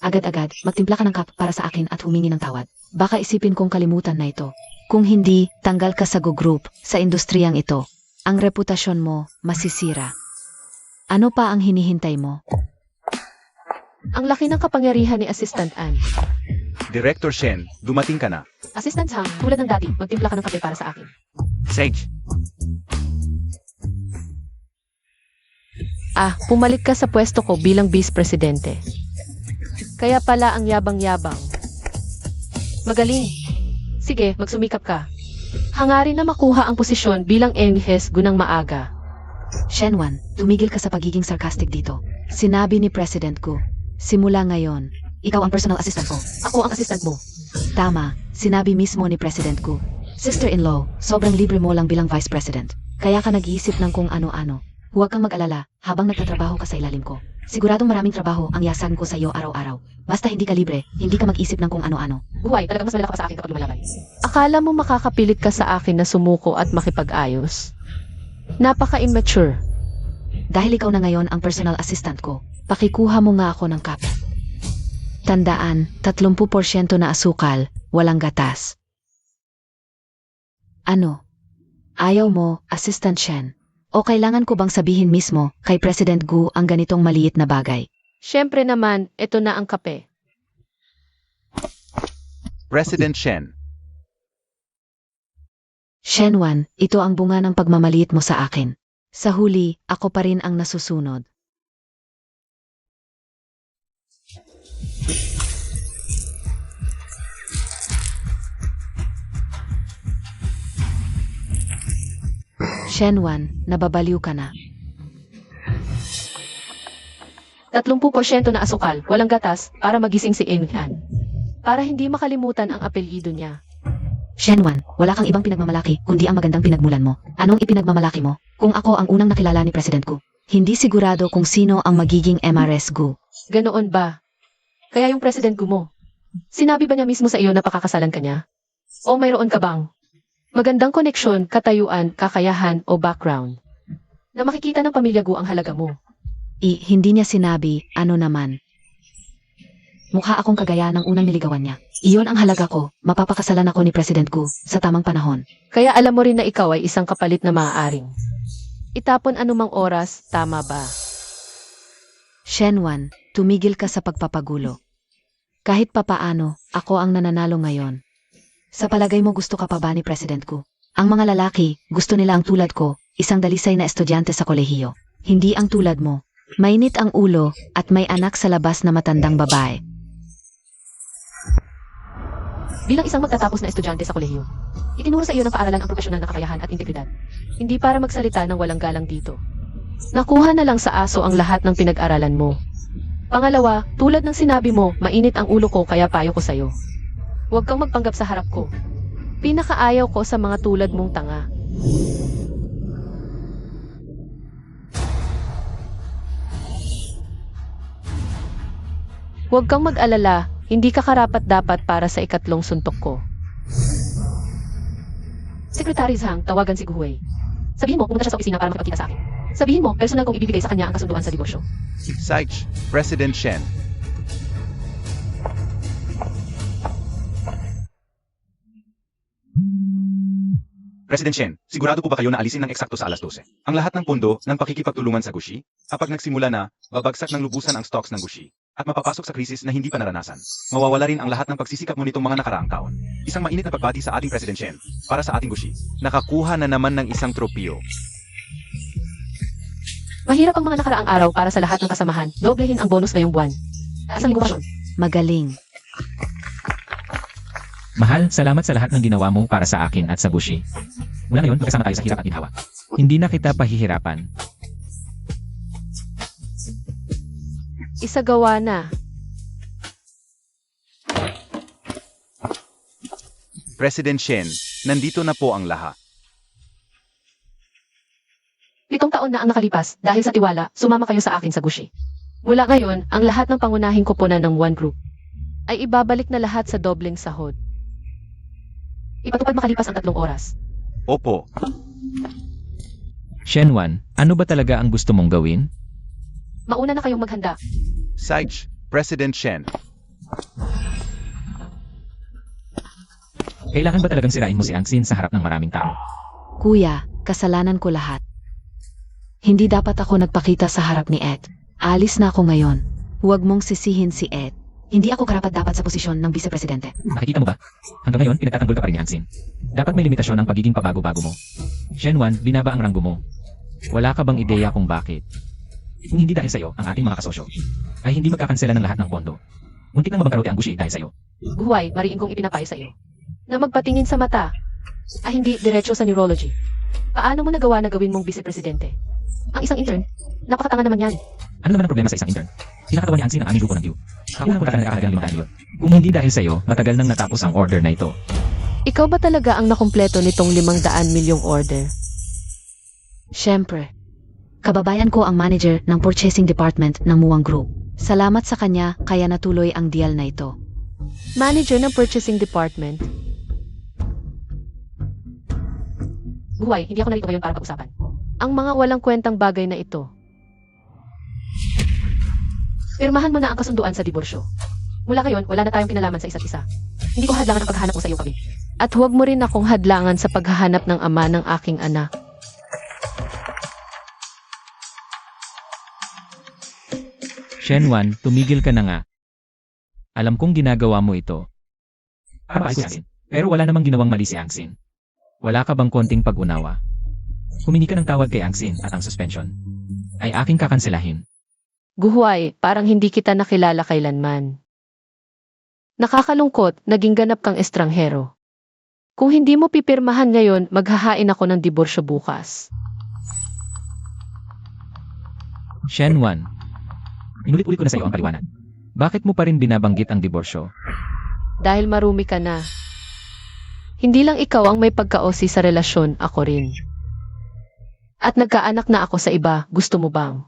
Agad-agad, magtimpla ka ng cup para sa akin at humingi ng tawad. Baka isipin kong kalimutan na ito. Kung hindi, tanggal ka sa Gu Group, sa industriyang ito. Ang reputasyon mo, masisira. Ano pa ang hinihintay mo? Ang laki ng kapangyarihan ni Assistant Ann. Director Shen, dumating ka na. Assistant Hang, tulad ng dati, magtimpla ka ng kape para sa akin. Sage, Pumalik ka sa pwesto ko bilang Vice Presidente. Kaya pala ang yabang-yabang. Magaling. Sige, magsumikap ka. Hangarin na makuha ang posisyon bilang Enghes gunang maaga. Shenwan, tumigil ka sa pagiging sarcastic dito. Sinabi ni President Gu, simula ngayon, ikaw ang personal assistant ko. Ako ang assistant mo. Tama, sinabi mismo ni President Gu. Sister-in-law, sobrang libre mo lang bilang Vice President. Kaya ka nag-iisip ng kung ano-ano. Huwag kang mag-alala habang nagtatrabaho ka sa ilalim ko. Siguradong maraming trabaho ang yasan ko sa iyo araw-araw. Basta hindi ka libre, hindi ka mag-isip ng kung ano-ano. Buhay, talagang mas malala ka pa sa akin kapag lumalaban. Akala mo makakapilit ka sa akin na sumuko at makipag-ayos? Napaka-immature. Dahil ikaw na ngayon ang personal assistant ko, pakikuha mo nga ako ng kape. Tandaan, 30% na asukal, walang gatas. Ano? Ayaw mo, Assistant Shen? O kailangan ko bang sabihin mismo kay President Gu ang ganitong maliit na bagay? Siyempre naman, ito na ang kape. President Shen, Shenwan, ito ang bunga ng pagmamaliit mo sa akin. Sa huli, ako pa rin ang nasusunod. Shenwan, nababaliw ka na. 30% na asukal, walang gatas, para magising si Enghan. Para hindi makalimutan ang apelyido niya. Shenwan, wala kang ibang pinagmamalaki kundi ang magandang pinagmulan mo. Anong ipinagmamalaki mo? Kung ako ang unang nakilala ni President Gu, hindi sigurado kung sino ang magiging MRS Gu. Ganoon ba? Kaya yung President Gu mo, sinabi ba niya mismo sa iyo na pakakasalan ka niya? O mayroon ka bang magandang koneksyon, katayuan, kakayahan o background na makikita ng pamilya Gu ang halaga mo? Hindi niya sinabi, ano naman. Mukha akong kagaya ng unang niligawan niya. Iyon ang halaga ko, mapapakasalan ako ni President Gu sa tamang panahon. Kaya alam mo rin na ikaw ay isang kapalit na maaaring itapon anumang oras, tama ba? Shenwan, tumigil ka sa pagpapagulo. Kahit papaano, ako ang nananalo ngayon. Sa palagay mo gusto ka pa ba ni President ko? Ang mga lalaki, gusto nila ang tulad ko, isang dalisay na estudyante sa kolehiyo. Hindi ang tulad mo. Mainit ang ulo at may anak sa labas na matandang babae. Bilang isang magtatapos na estudyante sa kolehiyo, itinuro sa iyo ng paaralan ang profesional na kakayahan at integridad. Hindi para magsalita ng walang galang dito. Nakuha na lang sa aso ang lahat ng pinag-aralan mo. Pangalawa, tulad ng sinabi mo, mainit ang ulo ko kaya payo ko sa'yo. Huwag kang magpanggap sa harap ko. Pinakaayaw ko sa mga tulad mong tanga. Huwag kang mag-alala, hindi ka karapat-dapat para sa ikatlong suntok ko. Secretary Zhang, tawagan si Guhui. Sabihin mo, pumunta siya sa opisina para makipagkita sa akin. Sabihin mo, personal kong ibibigay sa kanya ang kasunduan sa diborsyo. Saich, President Shen. President Shen, sigurado po ba kayo na alisin ng eksakto sa alas 12? Ang lahat ng pondo ng pakikipagtulungan sa Gushi? Kapag nagsimula na, babagsak ng lubusan ang stocks ng Gushi at mapapasok sa krisis na hindi pa naranasan. Mawawala rin ang lahat ng pagsisikap mo nitong mga nakaraang taon. Isang mainit na pagbati sa ating President Shen para sa ating Gushi. Nakakuha na naman ng isang tropeo. Mahirap ang mga nakaraang araw para sa lahat ng kasamahan. Doblehin ang bonus ngayong buwan. Taas ang negosasyon. Magaling. Mahal, salamat sa lahat ng ginawa mo para sa akin at sa Gushi. Mula ngayon, magkasama tayo sa hirap at ginhawa. Hindi na kita pahihirapan. Isagawa na. President Shen, nandito na po ang lahat. 7 taon na ang nakalipas, dahil sa tiwala, sumama kayo sa akin sa Gushi. Mula ngayon, ang lahat ng pangunahing koponan ng One Group ay ibabalik na lahat sa dobleng sahod. Ipatupad makalipas ang 3 oras. Opo, Shenwan, ano ba talaga ang gusto mong gawin? Mauna na kayong maghanda. Saich, President Shen. Kailangan ba talagang sirain mo si Angsin sa harap ng maraming tao? Kuya, kasalanan ko lahat. Hindi dapat ako nagpakita sa harap ni Ed. Alis na ako ngayon. Huwag mong sisihin si Ed. Hindi ako karapat-dapat sa posisyon ng vice-presidente. Nakikita mo ba? Hanggang ngayon, pinagtatanggol ka pa rin ni Angsin. Dapat may limitasyon ang pagiging pabago-bago mo. Shenwan, binaba ang ranggo mo. Wala ka bang ideya kung bakit? Kung hindi dahil sa'yo, ang ating mga kasosyo, ay hindi magkakansela ng lahat ng pondo. Muntik nang mabangkarote ang Gushi dahil sa'yo. Guhuay, mariin kong ipinapayo sa iyo. Na magpatingin sa mata, ay hindi diretso sa neurology. Paano mo nagawa na gawin mong vice-presidente? Ang isang intern, napakatanga naman yan. Ano naman ang problema sa isang intern? Kinakatawan ni Angsin ang aming grupo ng Q. Ako lang magkakaroon nakakalaga ng 5 milyon. Kung hindi dahil sa'yo, matagal nang natapos ang order na ito. Ikaw ba talaga ang nakumpleto nitong 500 milyong order? Siyempre. Kababayan ko ang manager ng purchasing department ng Muwang Group. Salamat sa kanya kaya natuloy ang deal na ito. Manager ng purchasing department. Guhuay, hindi ako narito ngayon para pag-usapan ang mga walang kwentang bagay na ito. Pirmahan mo na ang kasunduan sa diborsyo. Mula ngayon, wala na tayong kinalaman sa isa't isa. Hindi ko hadlangan ang paghahanap mo sa iyong kami. At huwag mo rin akong hadlangan sa paghahanap ng ama ng aking anak. Shenwan, tumigil ka na nga. Alam kong ginagawa mo ito. Para maayos si Angsin. Pero wala namang ginawang mali si Angsin. Wala ka bang konting pag-unawa? Humingi ka ng tawad kay Angsin at ang suspension ay aking kakanselahin. Guhuay, parang hindi kita nakilala kailanman. Nakakalungkot, naging ganap kang estranghero. Kung hindi mo pipirmahan ngayon, maghahain ako ng diborsyo bukas. Shenwan, inulit-ulit ko na sa iyo ang paliwanag. Bakit mo pa rin binabanggit ang diborsyo? Dahil marumi ka na. Hindi lang ikaw ang may pagkaosi sa relasyon, ako rin. At nagkaanak na ako sa iba, gusto mo bang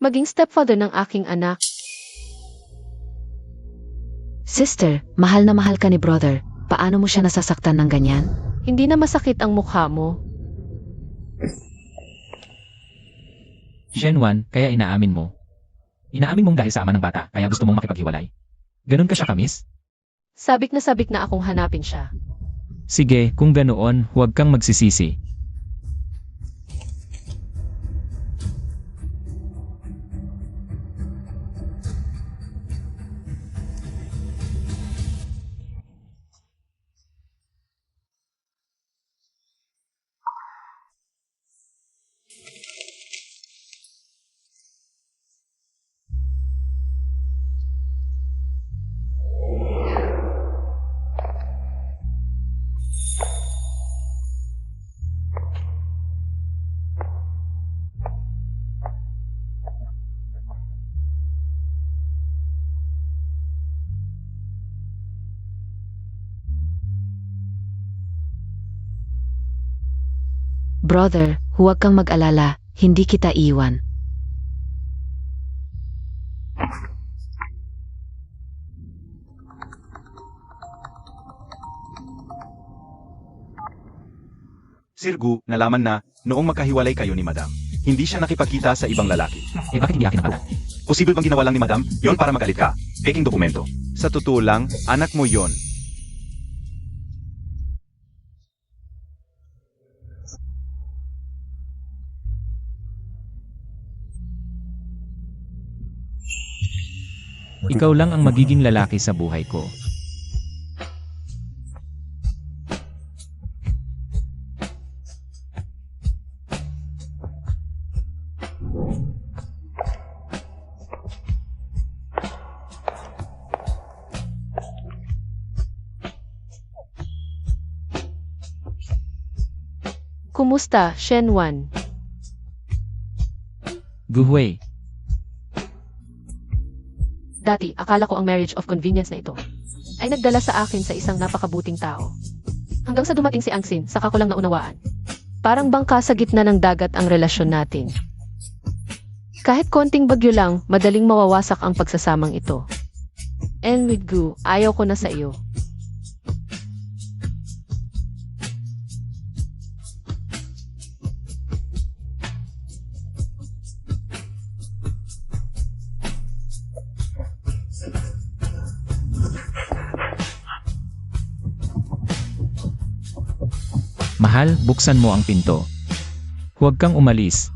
maging stepfather ng aking anak? Sister, mahal na mahal ka ni brother. Paano mo siya nasasaktan ng ganyan? Hindi na masakit ang mukha mo. Shenwan, kaya inaamin mo. Inaamin mong dahil sa ama ng bata, kaya gusto mong makipaghiwalay. Ganun ka siya kamis? Sabik na akong hanapin siya. Sige, kung ganoon, huwag kang magsisisi. Brother, huwag kang mag-alala, hindi kita iwan. Sir Gu, nalaman na, noong magkahiwalay kayo ni Madam, hindi siya nakipagkita sa ibang lalaki. Eh bakit hindi akin nakala? Posible bang ginawa lang ni Madam, yon para magalit ka? Peking dokumento. Sa totoo lang, anak mo yon. Ikaw lang ang magiging lalaki sa buhay ko. Kumusta, Shenwan? Guhui, Dati, akala ko ang marriage of convenience na ito ay nagdala sa akin sa isang napakabuting tao. Hanggang sa dumating si Angsin, saka ko lang naunawaan. Parang bangka sa gitna ng dagat ang relasyon natin. Kahit konting bagyo lang, madaling mawawasak ang pagsasamang ito. And with Gu, ayaw ko na sa iyo. mahal, buksan mo ang pinto. Huwag kang umalis.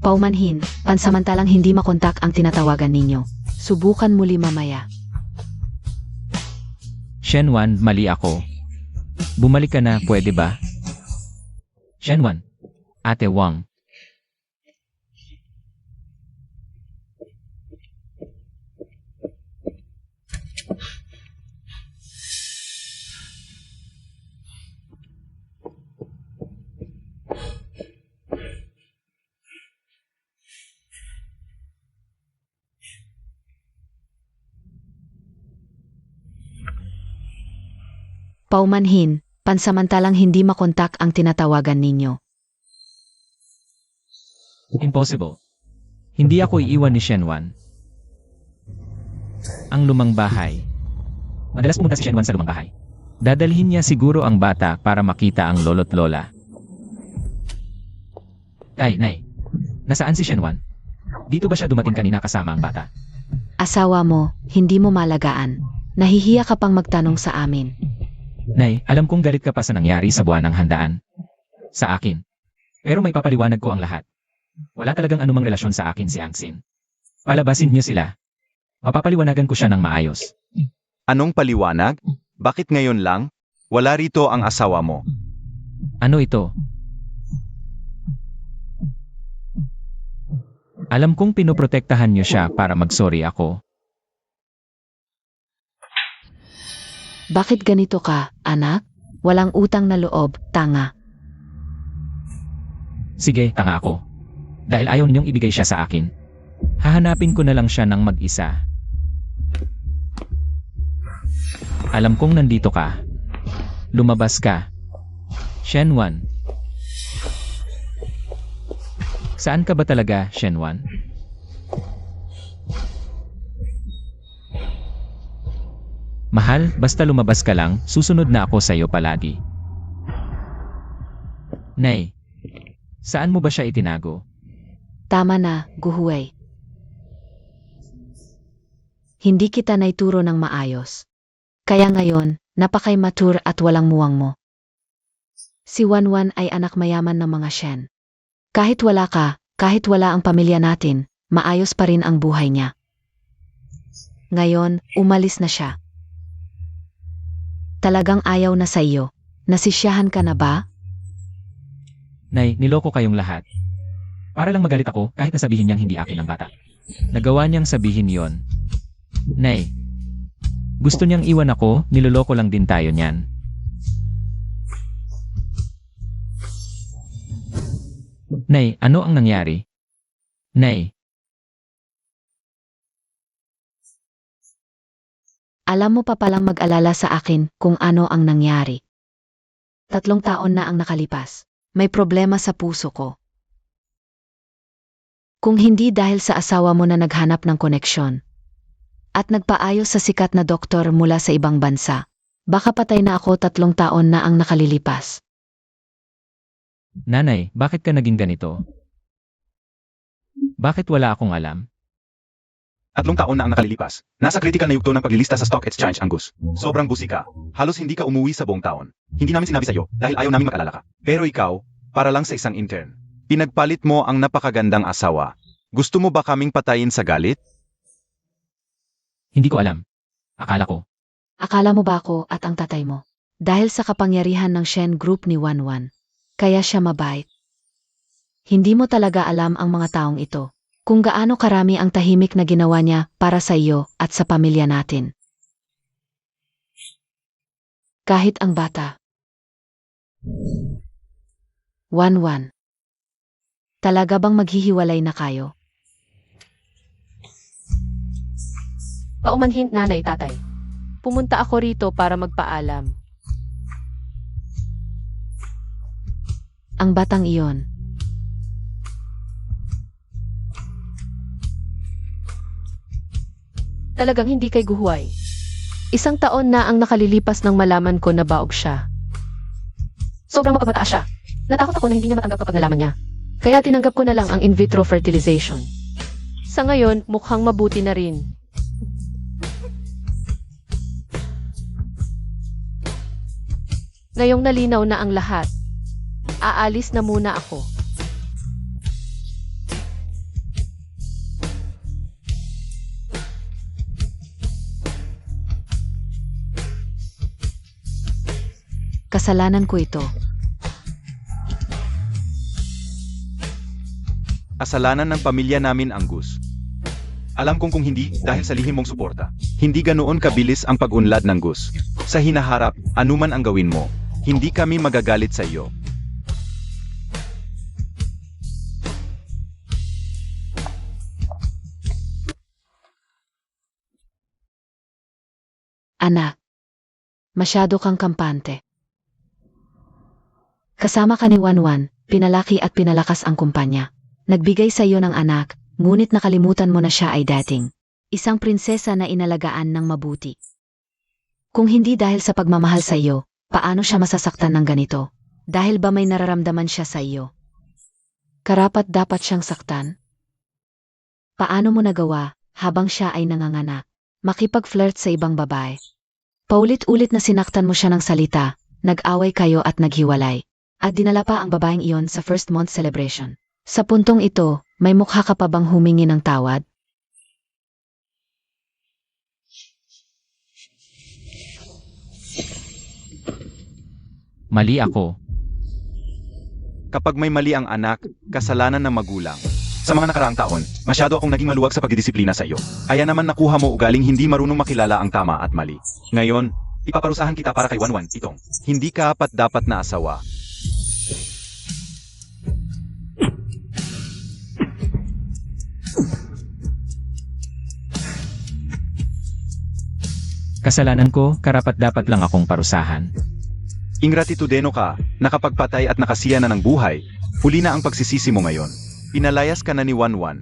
Paumanhin, pansamantalang hindi makontak ang tinatawagan ninyo. Subukan muli mamaya. Shenwan, mali ako. Bumalik ka na, pwede ba? Shenwan. Ate Wang. Paumanhin, pansamantalang hindi makontak ang tinatawagan ninyo. Impossible. Hindi ako iiwan ni Shenwan. Ang lumang bahay. Madalas pumunta si Shenwan sa lumang bahay. Dadalhin niya siguro ang bata para makita ang lolo't lola. Ay, Nay. Nasaan si Shenwan? Dito ba siya dumating kanina kasama ang bata? Asawa mo, hindi mo malagaan. Nahihiya ka pang magtanong sa amin. Nay, alam kong galit ka pa sa nangyari sa buwan ng handaan. Sa akin. Pero may papaliwanag ko ang lahat. Wala talagang anumang relasyon sa akin si Angsin. Palabasin niyo sila. Mapapaliwanagan ko siya ng maayos. Anong paliwanag? Bakit ngayon lang? Wala rito ang asawa mo. Ano ito? Alam kong pinoprotektahan niyo siya para magsorry ako. Bakit ganito ka, anak? Walang utang na loob, tanga. Sige, tanga ako. Dahil ayaw niyong ibigay siya sa akin. Hahanapin ko na lang siya ng mag-isa. Alam kong nandito ka. Lumabas ka. Shenwan. Saan ka ba talaga, Shenwan? Mahal, basta lumabas ka lang, susunod na ako sa iyo palagi. Nay, saan mo ba siya itinago? Tama na, Guhuwei. Hindi kita naituro ng maayos. Kaya ngayon, napakay mature at walang muwang mo. Si Wanwan ay anak mayaman ng mga Shen. Kahit wala ka, kahit wala ang pamilya natin, maayos pa rin ang buhay niya. Ngayon, umalis na siya. Talagang ayaw na sa iyo. Nasisyahan ka na ba? Nay, niloko kayong lahat. Para lang magalit ako kahit nasabihin niyang hindi akin ang bata. Nagawa niyang sabihin yon. Nay, gusto niyang iwan ako, niloloko lang din tayo niyan. Nay, ano ang nangyari? Nay, Alam mo pa palang mag-alala sa akin kung ano ang nangyari. 3 taon na ang nakalipas. May problema sa puso ko. Kung hindi dahil sa asawa mo na naghanap ng koneksyon at nagpaayos sa sikat na doktor mula sa ibang bansa, baka patay na ako 3 taon na ang nakalilipas. nanay, bakit ka naging ganito? Bakit wala akong alam? 3 taon na ang nakalilipas. Nasa critical na yugto ng paglilista sa stock exchange ang Gus. Sobrang busi ka. Halos hindi ka umuwi sa buong taon. Hindi namin sinabi sa'yo dahil ayaw namin makalala ka. Pero ikaw, para lang sa isang intern. Pinagpalit mo ang napakagandang asawa. Gusto mo ba kaming patayin sa galit? Hindi ko alam. Akala ko. Akala mo ba ako at ang tatay mo? Dahil sa kapangyarihan ng Shen Group ni Wanwan, kaya siya mabait. Hindi mo talaga alam ang mga taong ito, kung gaano karami ang tahimik na ginawa niya para sa iyo at sa pamilya natin. Kahit ang bata. Wanwan. Talaga bang maghihiwalay na kayo? Paumanhin, nanay, tatay. Pumunta ako rito para magpaalam. Ang batang iyon. Talagang hindi kay guhuway. 1 taon na ang nakalilipas nang malaman ko na baog siya. Sobrang mapagmataas siya. Natakot ako na hindi niya matanggap kapag nalaman niya. Kaya tinanggap ko na lang ang in vitro fertilization. Sa ngayon, mukhang mabuti na rin. Ngayong nalinaw na ang lahat, aalis na muna ako. Kasalanan ko ito. Kasalanan ng pamilya namin ang Gus. Alam kong kung hindi dahil sa lihim mong suporta. Hindi ganoon kabilis ang pag-unlad ng Gus. Sa hinaharap, anuman ang gawin mo, hindi kami magagalit sa iyo. Anak, masyado kang kampante. Kasama ka ni Wanwan, pinalaki at pinalakas ang kumpanya. Nagbigay sa iyo ng anak, ngunit nakalimutan mo na siya ay dating isang prinsesa na inalagaan ng mabuti. Kung hindi dahil sa pagmamahal sa iyo, paano siya masasaktan ng ganito? Dahil ba may nararamdaman siya sa iyo? Karapat dapat siyang saktan? Paano mo nagawa, habang siya ay nanganganak, makipag-flirt sa ibang babae? Paulit-ulit na sinaktan mo siya ng salita, nag-away kayo at naghiwalay. At dinala pa ang babaeng iyon sa first month celebration. Sa puntong ito, may mukha ka pa bang humingi ng tawad? Mali ako. Kapag may mali ang anak, kasalanan ng magulang. Sa mga nakaraang taon, masyado akong naging maluwag sa pagdidisiplina sa iyo. Kaya naman nakuha mo ugaling hindi marunong makilala ang tama at mali. Ngayon, ipaparusahan kita para kay Wanwan, itong hindi ka dapat na asawa. Kasalanan ko, karapat dapat lang akong parusahan. Ingratitudeno ka, nakapagpatay at nakasiya na ng buhay, huli na ang pagsisisi mo ngayon. Pinalayas ka na ni Wanwan.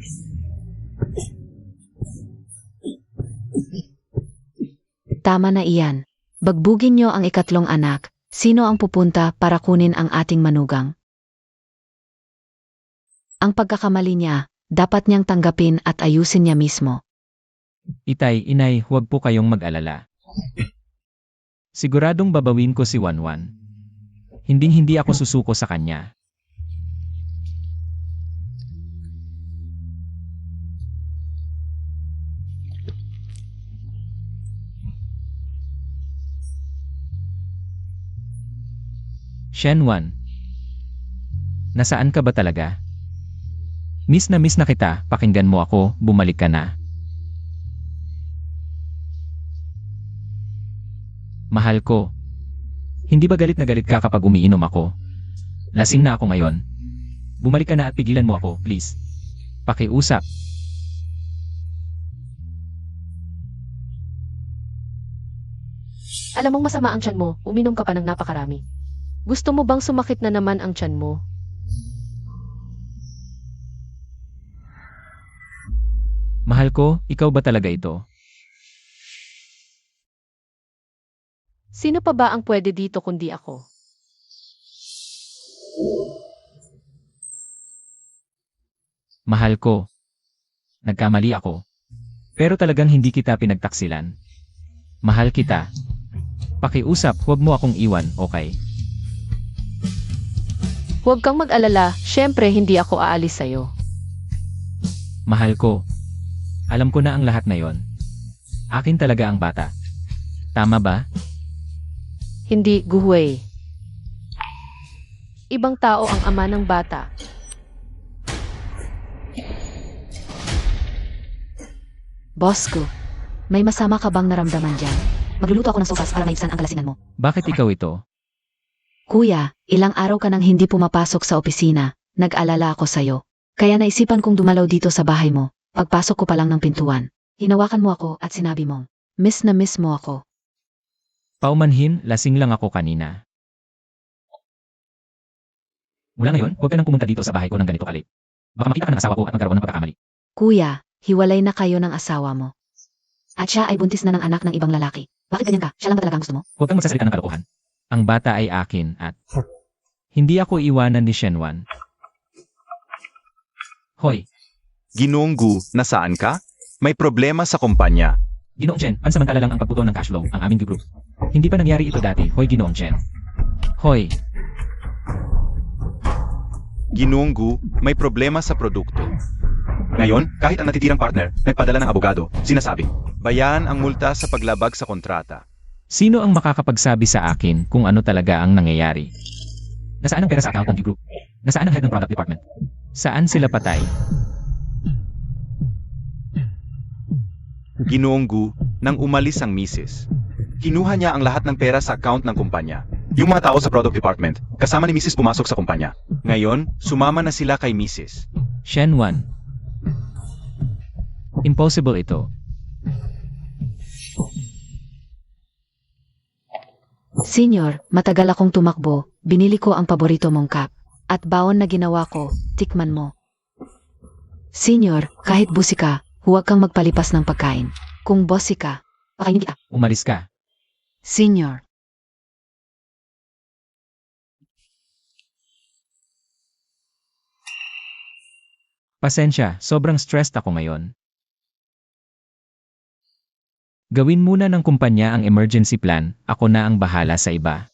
Tama na iyan. Bagbugin niyo ang 3 anak. Sino ang pupunta para kunin ang ating manugang? Ang pagkakamali niya, dapat niyang tanggapin at ayusin niya mismo. Itay, inay, huwag po kayong mag-alala. Siguradong babawin ko si Wanwan. Hinding-hindi ako susuko sa kanya. Shenwan, nasaan ka ba talaga? Miss na kita, pakinggan mo ako, bumalik ka na. Mahal ko. Hindi ba galit na galit ka kapag umiinom ako? Lasing na ako ngayon. Bumalik ka na at pigilan mo ako, please. Pakiusap. Alam mong masama ang tiyan mo, uminom ka pa ng napakarami. Gusto mo bang sumakit na naman ang tiyan mo? Mahal ko, ikaw ba talaga ito? Sino pa ba ang pwede dito kundi ako? Mahal ko. Nagkamali ako. Pero talagang hindi kita pinagtaksilan. Mahal kita. Pakiusap, huwag mo akong iwan, okay? Huwag kang mag-alala, syempre hindi ako aalis sa'yo. Mahal ko. Alam ko na ang lahat na yon. Akin talaga ang bata. Tama ba? Hindi, Guhwei. Ibang tao ang ama ng bata. Bosco, may masama ka bang naramdaman dyan? Magluluto ako ng sopas para maibsan ang kalasingan mo. Bakit ikaw ito? Kuya, ilang araw ka nang hindi pumapasok sa opisina. Nag-alala ako sa'yo. Kaya naisipan kong dumalaw dito sa bahay mo. Pagpasok ko pa lang ng pintuan. Hinawakan mo ako at sinabi mong, miss na miss mo ako. Paumanhin, lasing lang ako kanina. Mula ngayon, huwag ka nang pumunta dito sa bahay ko ng ganito kalit. Baka makita ka ng asawa ko at magkaroon ng pagkakamali. Kuya, hiwalay na kayo ng asawa mo. At siya ay buntis na ng anak ng ibang lalaki. Bakit ganyan ka? Siya lang ba talaga ang gusto mo? Huwag kang magsasalita ng kalokohan. Ang bata ay akin at hindi ako iwanan ni Shenwan. Hoy, Ginoong Gu, nasaan ka? May problema sa kumpanya. Ginoong Chen, pansamantala lang ang pagputol ng cash flow ang aming group. Hindi pa nangyari ito dati, hoy Ginoong Chen. Hoy, Ginoong Gu, may problema sa produkto. Ngayon, kahit ang natitirang partner, nagpadala ng abogado, sinasabi, bayaran ang multa sa paglabag sa kontrata. sino ang makakapagsabi sa akin kung ano talaga ang nangyayari? Nasaan ang pera sa account ng group? Nasaan ang head ng product department? Saan sila patay? Ginoong Gu, nang umalis ang misis. Kinuha niya ang lahat ng pera sa account ng kumpanya. Yung mga tao sa product department, kasama ni misis pumasok sa kumpanya. Ngayon, sumama na sila kay misis. Shenwan. Impossible ito. Senyor, matagal akong tumakbo. Binili ko ang paborito mong cup. At baon na ginawa ko, tikman mo. Senyor, kahit busi ka, huwag kang magpalipas ng pagkain. Kung bossy ka, pakainin kita. Umalis ka. Senyor. Pasensya, sobrang stressed ako ngayon. Gawin muna ng kumpanya ang emergency plan, ako na ang bahala sa iba.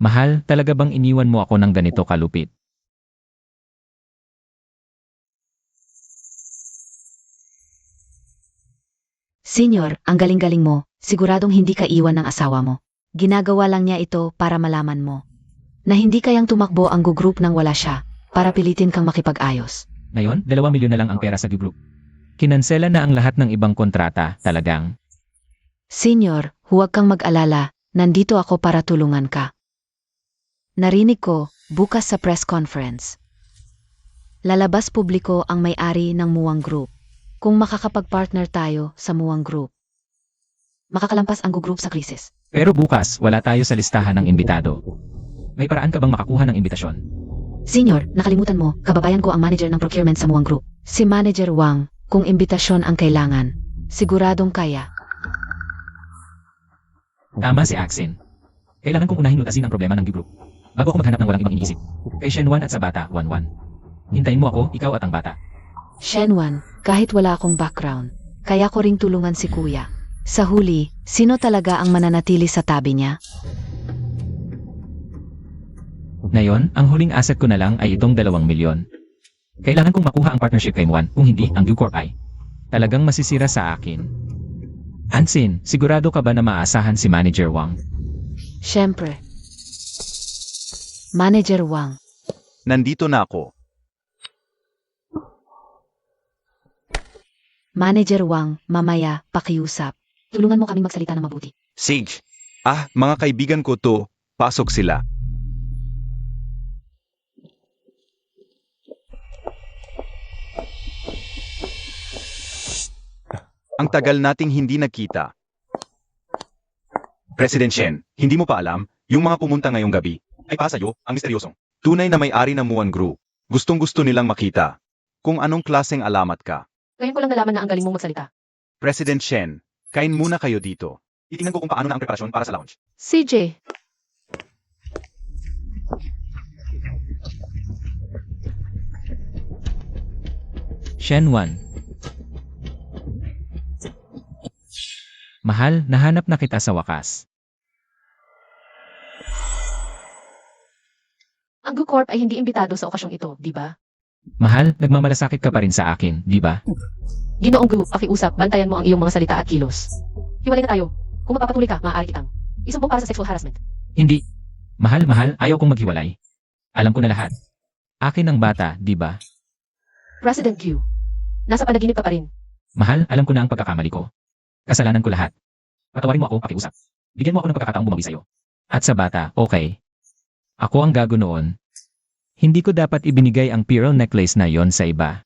Mahal, talaga bang iniwan mo ako ng ganito kalupit? Senyor, ang galing-galing mo. Siguradong hindi ka iwan ng asawa mo. Ginagawa lang niya ito para malaman mo. Na hindi kayang tumakbo ang group nang wala siya, para pilitin kang makipag-ayos. Ngayon, 2 milyon na lang ang pera sa group. Kinansela na ang lahat ng ibang kontrata, talagang. Senyor, huwag kang mag-alala, nandito ako para tulungan ka. Narinig ko, bukas sa press conference. Lalabas publiko ang may-ari ng Muwang Group. Kung makakapag-partner tayo sa Muwang Group, makakalampas ang group sa krisis. Pero bukas, wala tayo sa listahan ng imbitado. May paraan ka bang makakuha ng imbitasyon? Senyor, nakalimutan mo, kababayan ko ang manager ng procurement sa Muwang Group. Si Manager Wang, kung imbitasyon ang kailangan, siguradong kaya. Tama si Axin. Kailangan kong unahin lutasin ang problema ng group. Bago ako maghanap ng walang ibang iniisip. Kay Shenwan at sa bata, Wanwan. Hintayin mo ako, ikaw at ang bata. Shenwan, kahit wala akong background, kaya ko ring tulungan si Kuya. Sa huli, sino talaga ang mananatili sa tabi niya? Ngayon, ang huling asset ko na lang ay itong 2 milyon. Kailangan kong makuha ang partnership kay Muan, kung hindi, ang Ucorp ay talagang masisira sa akin. Ansin, sigurado ka ba na maasahan si Manager Wang? Siyempre. Manager Wang, Nandito na ako. Manager Wang, mamaya, pakiusap. Tulungan mo kaming magsalita ng mabuti. Sage. Mga kaibigan ko to. Pasok sila. Ang tagal nating hindi nagkita. President Shen, hindi mo pa alam, yung mga pumunta ngayong gabi, ay pasayo, ang misteryosong. Tunay na may-ari ng Muan Group. Gustong-gusto nilang makita. Kung anong klaseng alamat ka. Ngayon ko lang nalaman na ang galing mong magsalita. President Shen, kain muna kayo dito. Itingnan ko kung paano na ang preparasyon para sa lounge. CJ, Shenwan. Mahal, nahanap na kita sa wakas. ang Gu Corp ay hindi imbitado sa okasyong ito, di ba? Mahal, nagmamalasakit ka pa rin sa akin, di ba? Ginoong Gu, pakiusap, bantayan mo ang iyong mga salita at kilos. Hiwalay na tayo. Kung magpapatuloy ka, maaari kitang isumbong para sa sexual harassment. Hindi. Mahal, ayaw kong maghiwalay. Alam ko na lahat. Akin ang bata, di ba? President Gu, nasa panaginip ka pa rin. Mahal, alam ko na ang pagkakamali ko. Kasalanan ko lahat. Patawarin mo ako, pakiusap. Bigyan mo ako ng pagkakataong bumawi sa'yo. At sa bata, okay. Ako ang gago noon. Hindi ko dapat ibinigay ang pearl necklace na yon sa iba.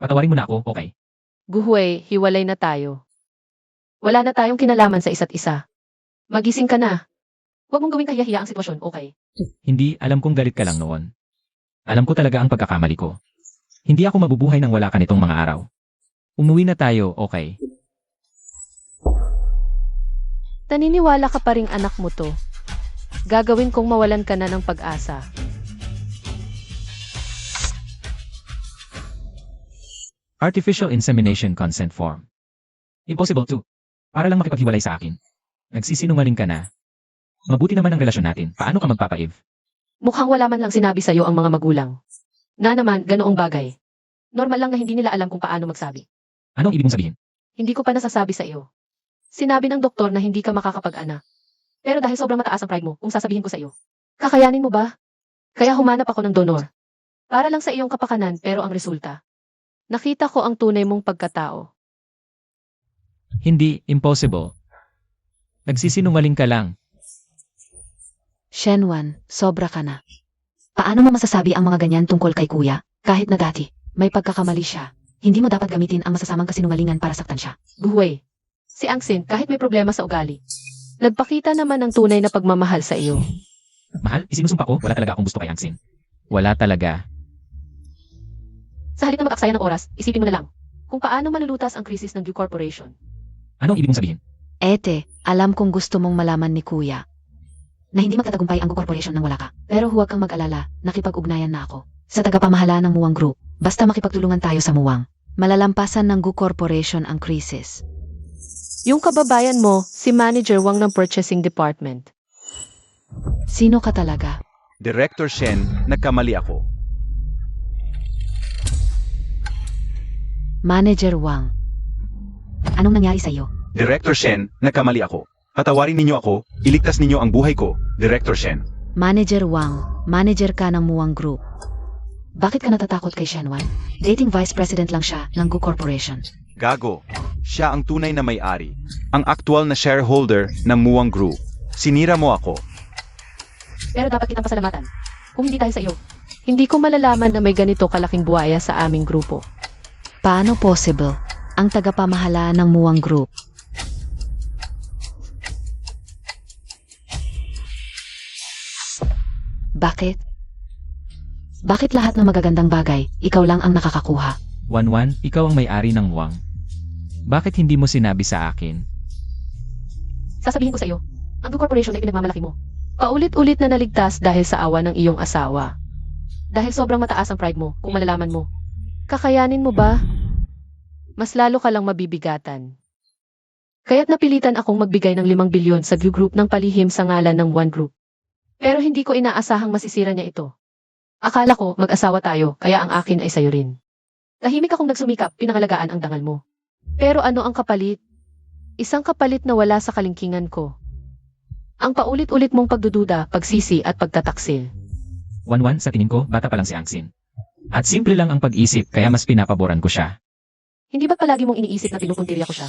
Patawarin mo na ako, okay. Guhuey, hiwalay na tayo. Wala na tayong kinalaman sa isa't isa. Magising ka na. Huwag mong gawing kahiyahiya ang sitwasyon, okay? Hindi, alam kong galit ka lang noon. Alam ko talaga ang pagkakamali ko. Hindi ako mabubuhay nang wala ka nitong mga araw. Umuwi na tayo, okay. Naniniwala ka pa ring anak mo to. Gagawin kong mawalan ka na ng pag-asa. Artificial insemination consent form. Impossible to. Para lang makipaghiwalay sa akin. Nagsisinungaling ka na. Mabuti naman ang relasyon natin. Paano ka magpapaiv? Mukhang wala man lang sinabi sa'yo ang mga magulang. Na naman, ganoong bagay. Normal lang na hindi nila alam kung paano magsabi. Anong ibig mong sabihin? Hindi ko pa nasasabi sa iyo. Sinabi ng doktor na hindi ka makakapag-anak. Pero dahil sobrang mataas ang pride mo, kung sasabihin ko sa iyo. Kakayanin mo ba? Kaya humanap ako ng donor. Para lang sa iyong kapakanan pero ang resulta. Nakita ko ang tunay mong pagkatao. Hindi, impossible. Nagsisinungaling ka lang. Shenwan, sobra ka na. Paano mo masasabi ang mga ganyan tungkol kay kuya? Kahit na dati, may pagkakamali siya. Hindi mo dapat gamitin ang masasamang kasinungalingan para saktan siya. Buhay. Si Angsin, kahit may problema sa ugali, nagpakita naman ng tunay na pagmamahal sa iyo. Mahal, isinusumpa ko, wala talaga akong gusto kay Angsin. Wala talaga. Sa halip na mag-aksaya ng oras, isipin mo na lang kung paano malulutas ang krisis ng Gu Corporation. Anong ibig mong sabihin? Ete, alam kong gusto mong malaman ni kuya na hindi magtatagumpay ang Gu Corporation nang wala ka. Pero huwag kang mag-alala, nakipag-ugnayan na ako sa tagapamahala ng Muwang Group. Basta makipagtulungan tayo sa Muwang, malalampasan ng Gu Corporation ang krisis. Yung kababayan mo, si Manager Wang ng Purchasing Department. Sino ka talaga? Director Shen, nagkamali ako. Manager Wang. Anong nangyari sa'yo? Director Shen, nagkamali ako. Patawarin ninyo ako, iligtas ninyo ang buhay ko, Director Shen. Manager Wang, manager ka ng Muwang Group. Bakit ka natatakot kay Shenwan? Dating vice president lang siya ng Gu Corporation. Gago. Siya ang tunay na may-ari. Ang aktual na shareholder ng Muwang Group. Sinira mo ako. Pero dapat kitang pasalamatan. Kung hindi dahil sa iyo, hindi ko malalaman na may ganito kalaking buhaya sa aming grupo. Paano possible? Ang tagapamahala ng Muwang Group. Bakit? Bakit lahat ng magagandang bagay, ikaw lang ang nakakakuha? Wanwan, ikaw ang may-ari ng Wang. Bakit hindi mo sinabi sa akin? Sasabihin ko sa iyo, ang Gu Corporation ay pinagmamalaki mo. Paulit-ulit na naligtas dahil sa awa ng iyong asawa. Dahil sobrang mataas ang pride mo, kung malalaman mo. Kakayanin mo ba? Mas lalo ka lang mabibigatan. Kaya't napilitan akong magbigay ng 5 bilyon sa Gu Group ng palihim sa ngalan ng One Group. Pero hindi ko inaasahang masisira niya ito. Akala ko mag-asawa tayo, kaya ang akin ay sayo rin. Tahimik akong nagsumikap, pinangalagaan ang dangal mo. Pero ano ang kapalit? Isang kapalit na wala sa kalingkingan ko. Ang paulit-ulit mong pagdududa, pagsisi at pagtataksil. Wanwan, sa tingin ko, bata pa lang si Angsin. At simple lang ang pag-isip kaya mas pinapaboran ko siya. Hindi ba palagi mong iniisip na pinupuntirya ko siya?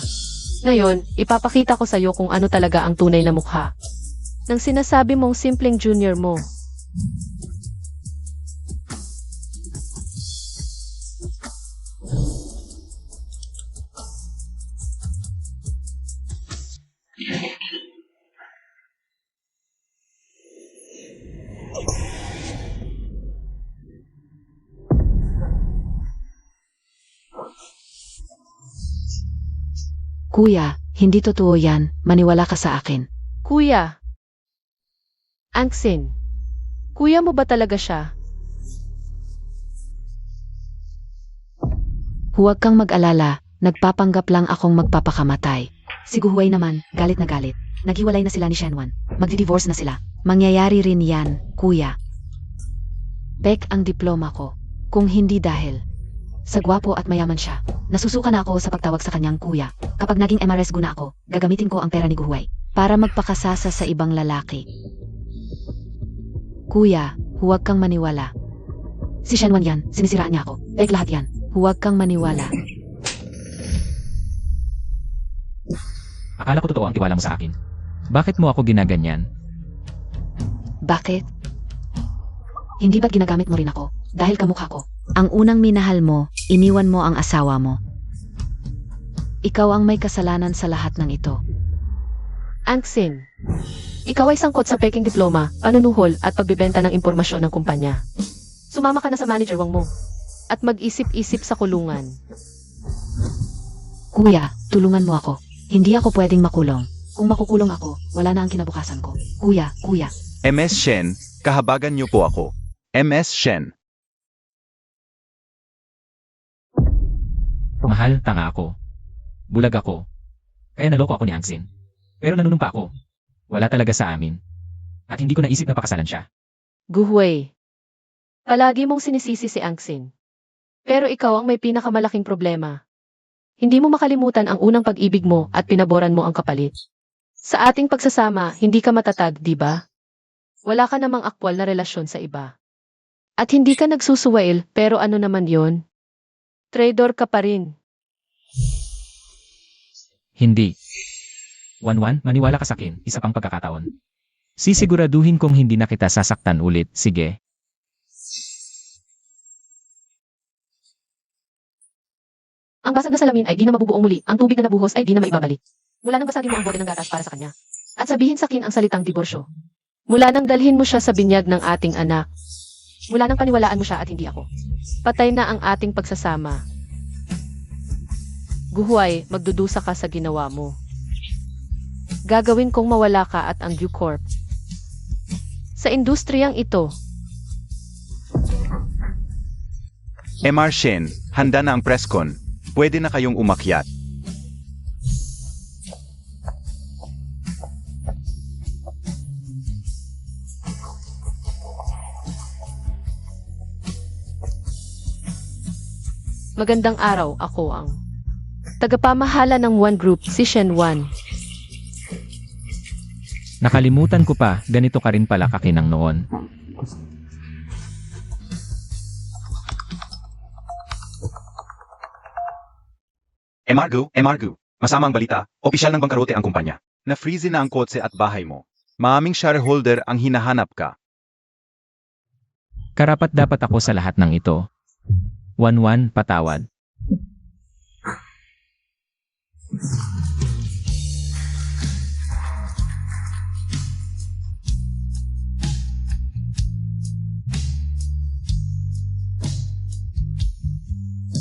Ngayon, ipapakita ko sa'yo kung ano talaga ang tunay na mukha ng sinasabi mong simpleng junior mo. Kuya, hindi totoo yan. Maniwala ka sa akin. Kuya. Angsin. Kuya mo ba talaga siya? Huwag kang mag-alala. Nagpapanggap lang akong magpapakamatay. Si Guhuway naman, galit na galit. Naghiwalay na sila ni Shenwan. Magdi-divorce na sila. Mangyayari rin yan, kuya. Pek ang diploma ko. Kung hindi dahil sa gwapo at mayaman siya. Nasusuka na ako sa pagtawag sa kanyang kuya. Kapag naging MRS guna ako, gagamitin ko ang pera ni Guhuway para magpakasasa sa ibang lalaki. Kuya, huwag kang maniwala. Si Shenwan yan, sinisiraan niya ako. Pek lahat yan. Huwag kang maniwala. Akala ko totoo ang tiwala mo sa akin. Bakit mo ako ginaganyan? Bakit? Hindi ba't ginagamit mo rin ako? Dahil kamukha ko. Ang unang minahal mo, iniwan mo ang asawa mo. Ikaw ang may kasalanan sa lahat ng ito. Angsin. Ikaw ay sangkot sa peking diploma, panunuhol at pagbibenta ng impormasyon ng kumpanya. Sumama ka na sa manager wang mo at mag-isip-isip sa kulungan. Kuya, tulungan mo ako. Hindi ako pwedeng makulong. Kung makukulong ako, wala na ang kinabukasan ko. Kuya, kuya. MS Shen, kahabagan niyo po ako. MS Shen. Mahal, tanga ako. Bulag ako. Kaya naloko ako ni Angsin. Pero nanunumpa ako. Wala talaga sa amin. At hindi ko naisip na pakasalan siya. Guhuway. Palagi mong sinisisi si Angsin. Pero ikaw ang may pinakamalaking problema. Hindi mo makalimutan ang unang pag-ibig mo at pinaboran mo ang kapalit. Sa ating pagsasama, hindi ka matatag, di ba? Wala ka namang aktwal na relasyon sa iba. At hindi ka nagsusuwail, pero ano naman yon? Traidor ka pa rin. Hindi. Wanwan, maniwala ka sa akin, isa pang pagkakataon. Sisiguraduhin kong hindi na kita sasaktan ulit, sige. Ang basag na salamin ay di na mabubuong muli, ang tubig na nabuhos ay di na maibabalik. Mula nang basagin mo ang bote ng gatas para sa kanya. At sabihin sa akin ang salitang diborsyo. Mula nang dalhin mo siya sa binyag ng ating anak. Mula nang paniwalaan mo siya at hindi ako. Patay na ang ating pagsasama. Guhuway, magdudusa ka sa ginawa mo. Gagawin kong mawala ka at ang Ducorp. Sa industriyang ito, MR Shen, handa na ang presscon. Pwede na kayong umakyat. magandang araw, ako ang tagapamahala ng One Group, si Shenwan. Nakalimutan ko pa, ganito ka rin pala kakinang noon. Emargu, masama ang balita, opisyal ng bangkarote ang kumpanya. Na-freeze na ang kotse at bahay mo. Maaming shareholder ang hinahanap ka. Karapat dapat ako sa lahat ng ito. Wanwan, patawad.